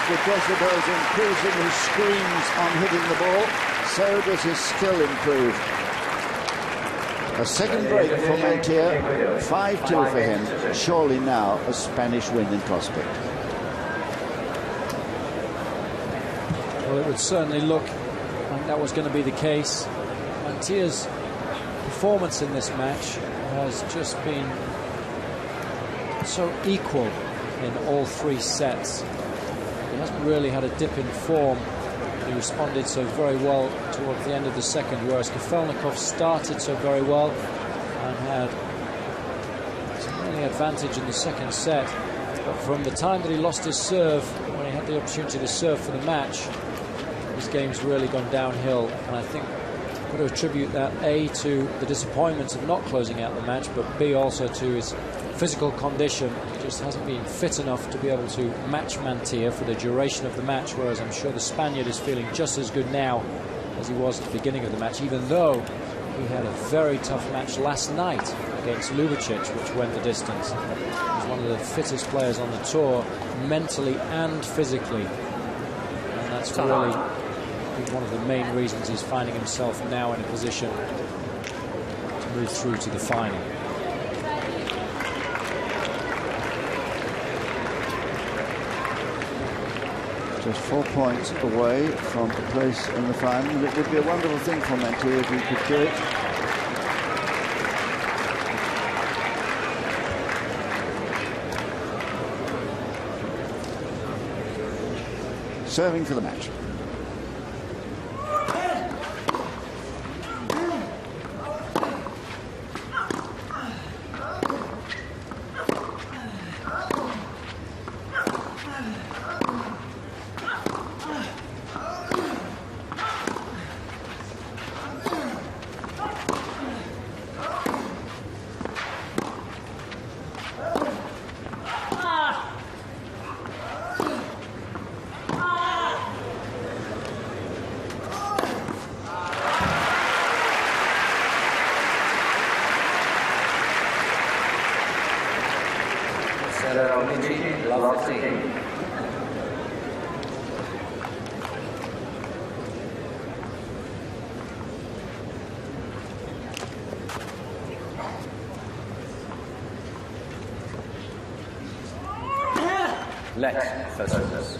The decibels increasing his screams on hitting the ball, so does his skill improve. A second break for Mantilla, 5-2 for him. Surely now a Spanish win in prospect. Well, it would certainly look like that was going to be the case. Mantilla's performance in this match has just been so equal in all three sets. He hasn't really had a dip in form. He responded so very well towards the end of the second, whereas Kafjelnikov started so very well and had some really advantage in the second set. But from the time that he lost his serve, when he had the opportunity to serve for the match, his game's really gone downhill. And I think I've got to attribute that, A, to the disappointments of not closing out the match, but B, also to his physical condition. He just hasn't been fit enough to be able to match Mantilla for the duration of the match, whereas I'm sure the Spaniard is feeling just as good now as he was at the beginning of the match, even though he had a very tough match last night against Ljubicic, which went the distance. He was one of the fittest players on the tour, mentally and physically. And that's really one of the main reasons he's finding himself now in a position to move through to the final. Just 4 points away from a place in the final. It would be a wonderful thing for Mantilla if he could do it. Serving for the match. love 15. Let first service.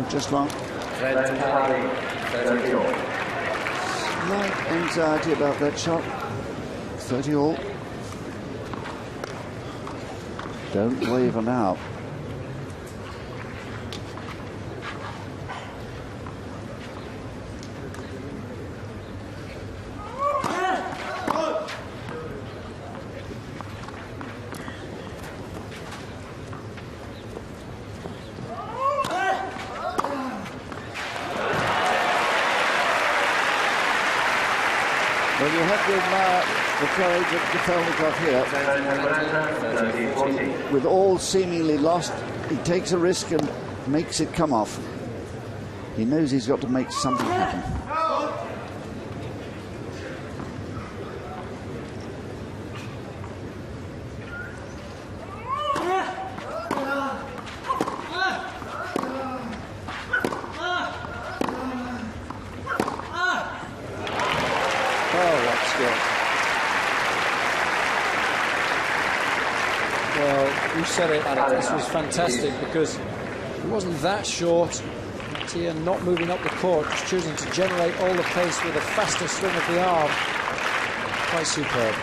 Just long. Slight anxiety about that shot. 30 all. Don't waver now. Well, you have to admire the courage of Kafjelnikov here. With all seemingly lost, he takes a risk and makes it come off. He knows he's got to make something happen. Well, you said it, this was fantastic because it wasn't that short. Mantilla not moving up the court, just choosing to generate all the pace with a faster swing of the arm. Quite superb.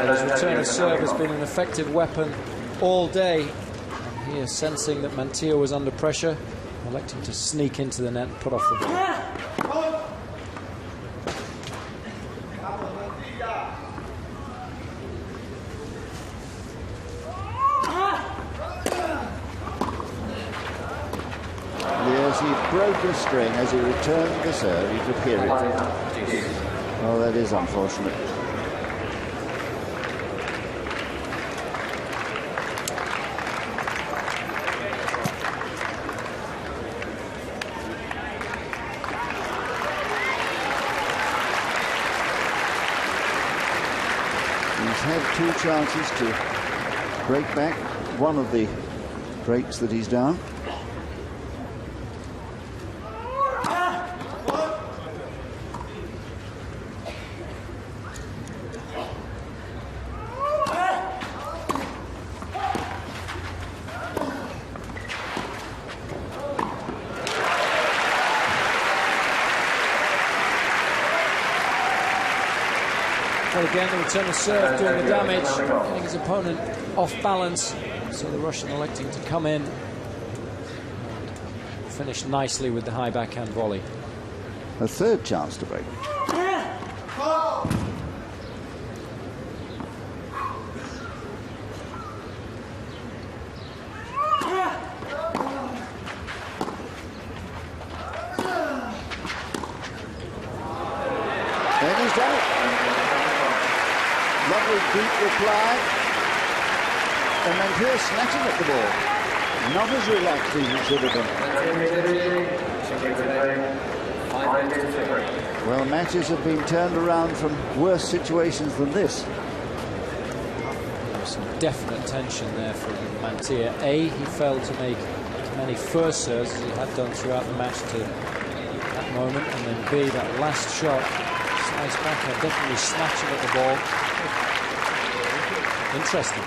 His return of serve has been an effective weapon all day. And here, sensing that Mantilla was under pressure, electing to sneak into the net and put off the ball. Yes, he broke a string as he returned the serve. You could hear it. Oh, that is unfortunate. He's had two chances to break back one of the breaks that he's down. Well, again, the return of serve doing the damage, getting his opponent off balance. So the Russian electing to come in and finish nicely with the high backhand volley. A third chance to break. And he's done it. Lovely deep reply. And Mantilla snatching at the ball. Not as relaxed as it should have been. Well, matches have been turned around from worse situations than this. Some definite tension there for Mantilla. A, he failed to make as many first serves as he had done throughout the match to that moment, and then B, that last shot, slice backhand, definitely snatching at the ball. Interesting.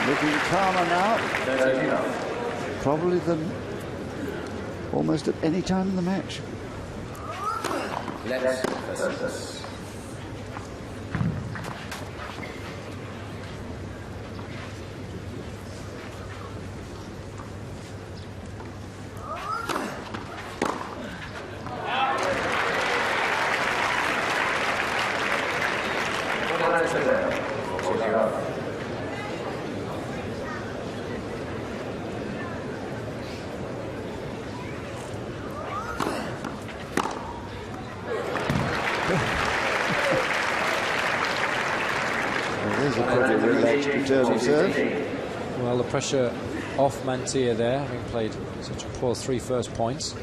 Looking calmer now, probably than almost at any time in the match. There's a pretty relaxed return of serve. Well, the pressure off Mantilla there, having played such a poor 3 first points.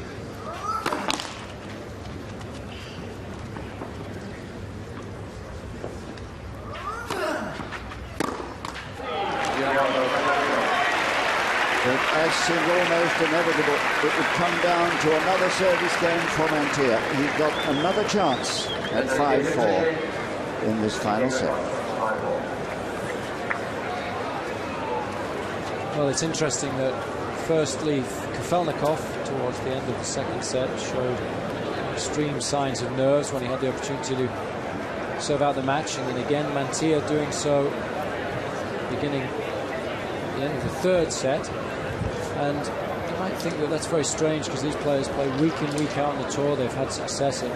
But as seemed almost inevitable, it would come down to another service game for Mantilla. He got another chance at 5-4 in this final set. Well, it's interesting that firstly Kafjelnikov towards the end of the second set showed extreme signs of nerves when he had the opportunity to serve out the match, and then again Mantilla doing so beginning at the end of the third set. And you might think that that's very strange because these players play week in, week out on the tour. They've had success at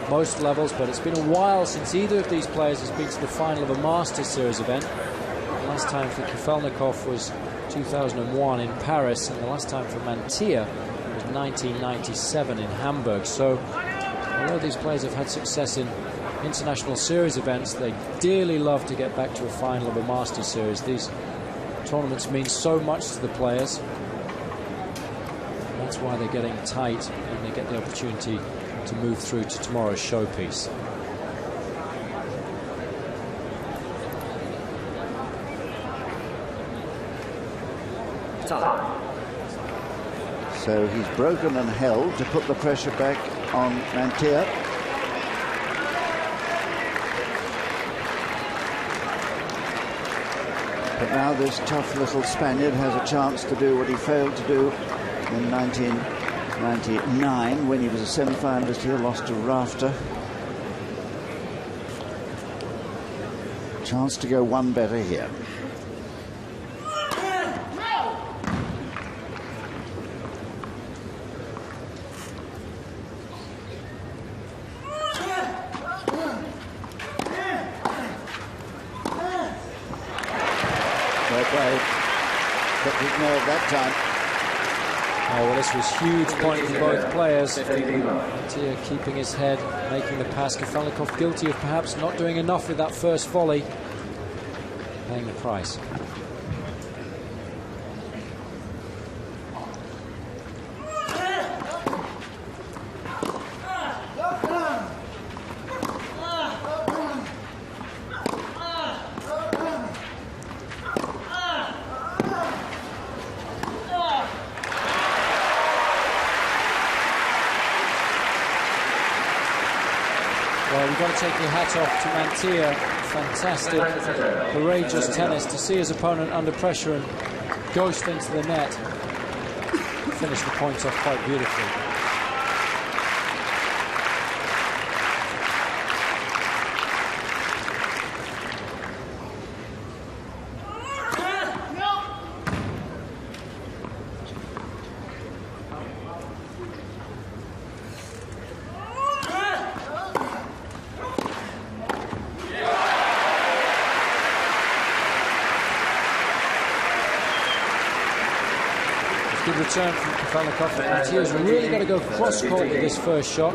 most levels, but it's been a while since either of these players has been to the final of a Masters Series event. The last time for Kafjelnikov was 2001 in Paris, and the last time for Mantilla was 1997 in Hamburg. So although these players have had success in international series events, they dearly love to get back to a final of a Masters Series. These tournaments mean so much to the players. That's why they're getting tight and they get the opportunity to move through to tomorrow's showpiece. So he's broken and held to put the pressure back on Mantilla. But now this tough little Spaniard has a chance to do what he failed to do in 1999 when he was a semi-finalist here, lost to Rafter. Chance to go one better here. That time. Oh, well, this was huge point for both players. Mantilla keeping his head, making the pass. Kafjelnikov guilty of perhaps not doing enough with that first volley, paying the price. Well, we've got to take your hat off to Mantilla. Fantastic, courageous tennis to see his opponent under pressure and ghost into the net. Finish the points off quite beautifully. Good return from Kafjelnikov. Mantilla's really got to go cross-court with this first shot,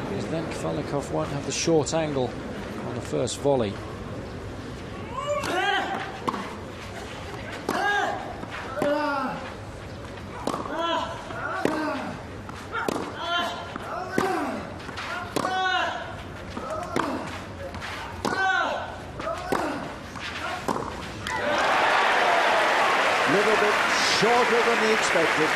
because then Kafjelnikov won't have the short angle on the first volley. Little bit shorter than he expected.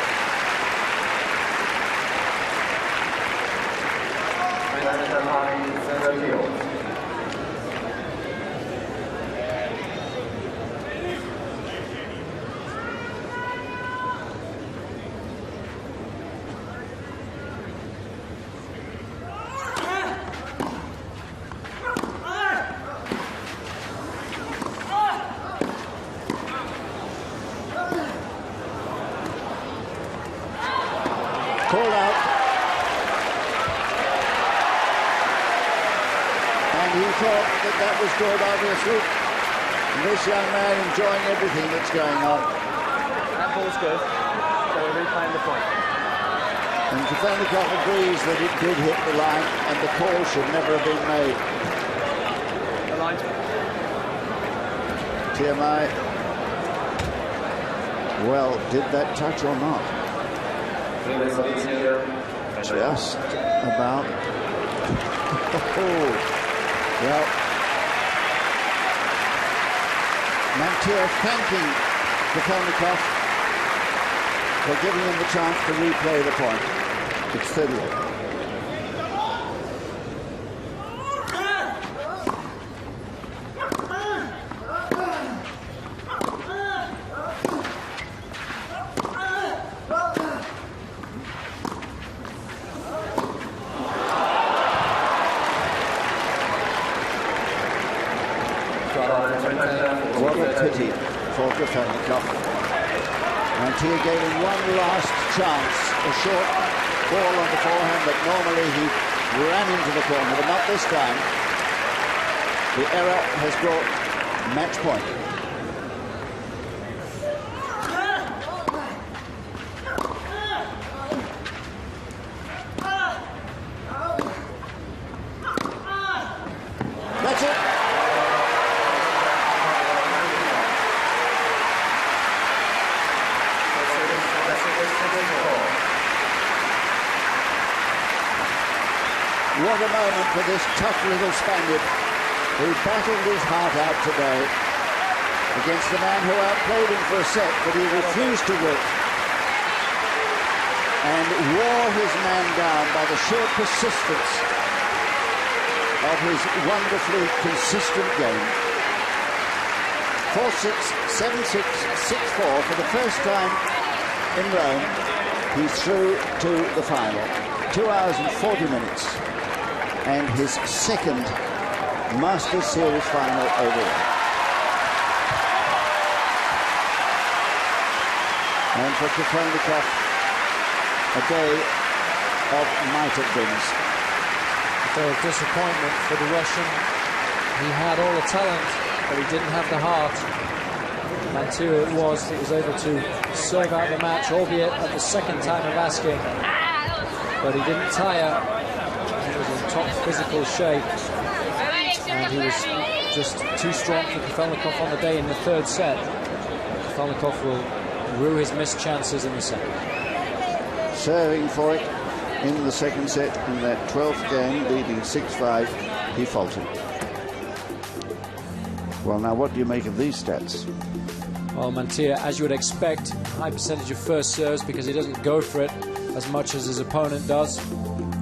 Called out. And he thought that that was good, obviously. And this young man enjoying everything that's going on. That ball's good. So we're replaying the point. And Kafjelnikov agrees that it did hit the line and the call should never have been made. The line's TMI. Well, did that touch or not? Just about. Well, Mantilla thanking Kafjelnikov for giving him the chance to replay the point. It's 38. What a pity for Kafjelnikov. Mantilla gave him one last chance, a short ball on the forehand that normally he ran into the corner, but not this time. The error has brought match point. That's it. What a moment for this tough little Spaniard who battled his heart out today against the man who outplayed him for a set, but he refused to wilt and wore his man down by the sheer persistence of his wonderfully consistent game. 4-6, 7-6, 6-4 for the first time in Rome. He's through to the final. 2 hours and 40 minutes. And his second Masters Series final overall. And for Kafjelnikov, a day of might-have-beens. A day of disappointment for the Russian. He had all the talent, but he didn't have the heart. Mantilla it was that was able to serve out the match, albeit at the second time of asking. But he didn't tire. He was in top physical shape, and he was just too strong for Kafjelnikov on the day in the third set. Kafjelnikov will rue his missed chances in the second. Serving for it in the second set in that 12th game, leading 6-5, he faltered. Well, now what do you make of these stats? Well, Mantilla, as you would expect, high percentage of first serves because he doesn't go for it as much as his opponent does.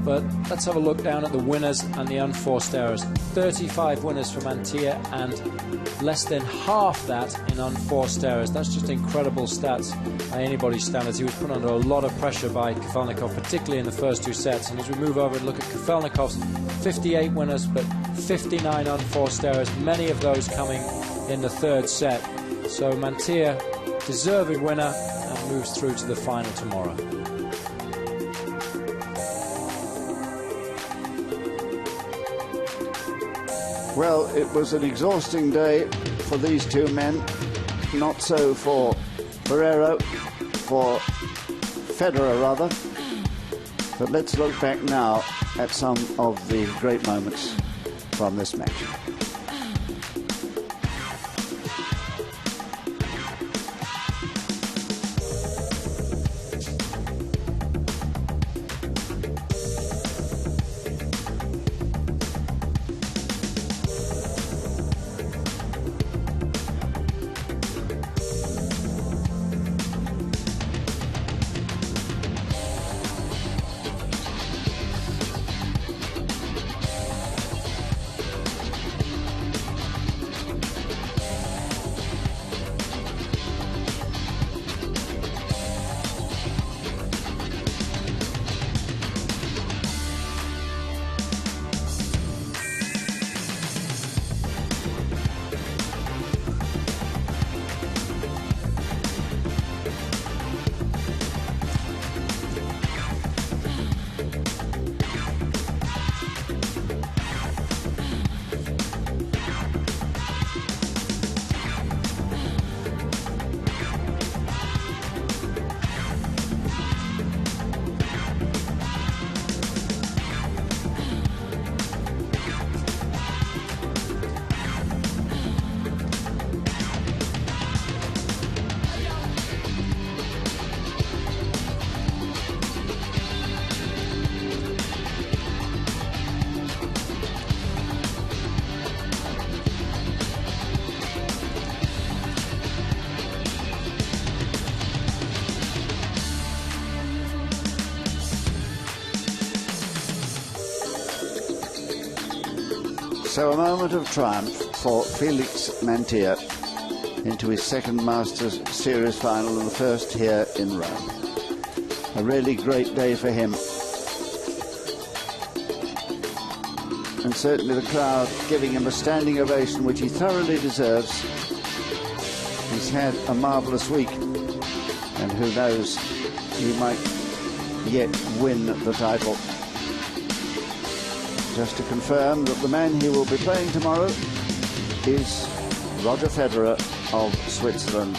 But let's have a look down at the winners and the unforced errors. 35 winners for Mantilla and less than half that in unforced errors. That's just incredible stats by anybody's standards. He was put under a lot of pressure by Kafjelnikov, particularly in the first two sets. And as we move over and look at Kafjelnikov's 58 winners, but 59 unforced errors, many of those coming in the third set. So Mantilla, deserving winner, and moves through to the final tomorrow. Well, it was an exhausting day for these two men. Not so for Ferrero, for Federer rather. But let's look back now at some of the great moments from this match. So a moment of triumph for Felix Mantilla into his second Masters Series final and the first here in Rome. A really great day for him. And certainly the crowd giving him a standing ovation, which he thoroughly deserves. He's had a marvellous week, and who knows, he might yet win the title. Just to confirm that the man he will be playing tomorrow is Roger Federer of Switzerland,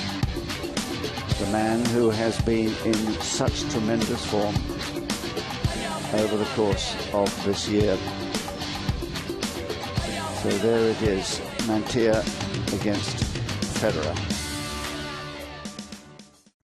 the man who has been in such tremendous form over the course of this year. So there it is, Mantilla against Federer.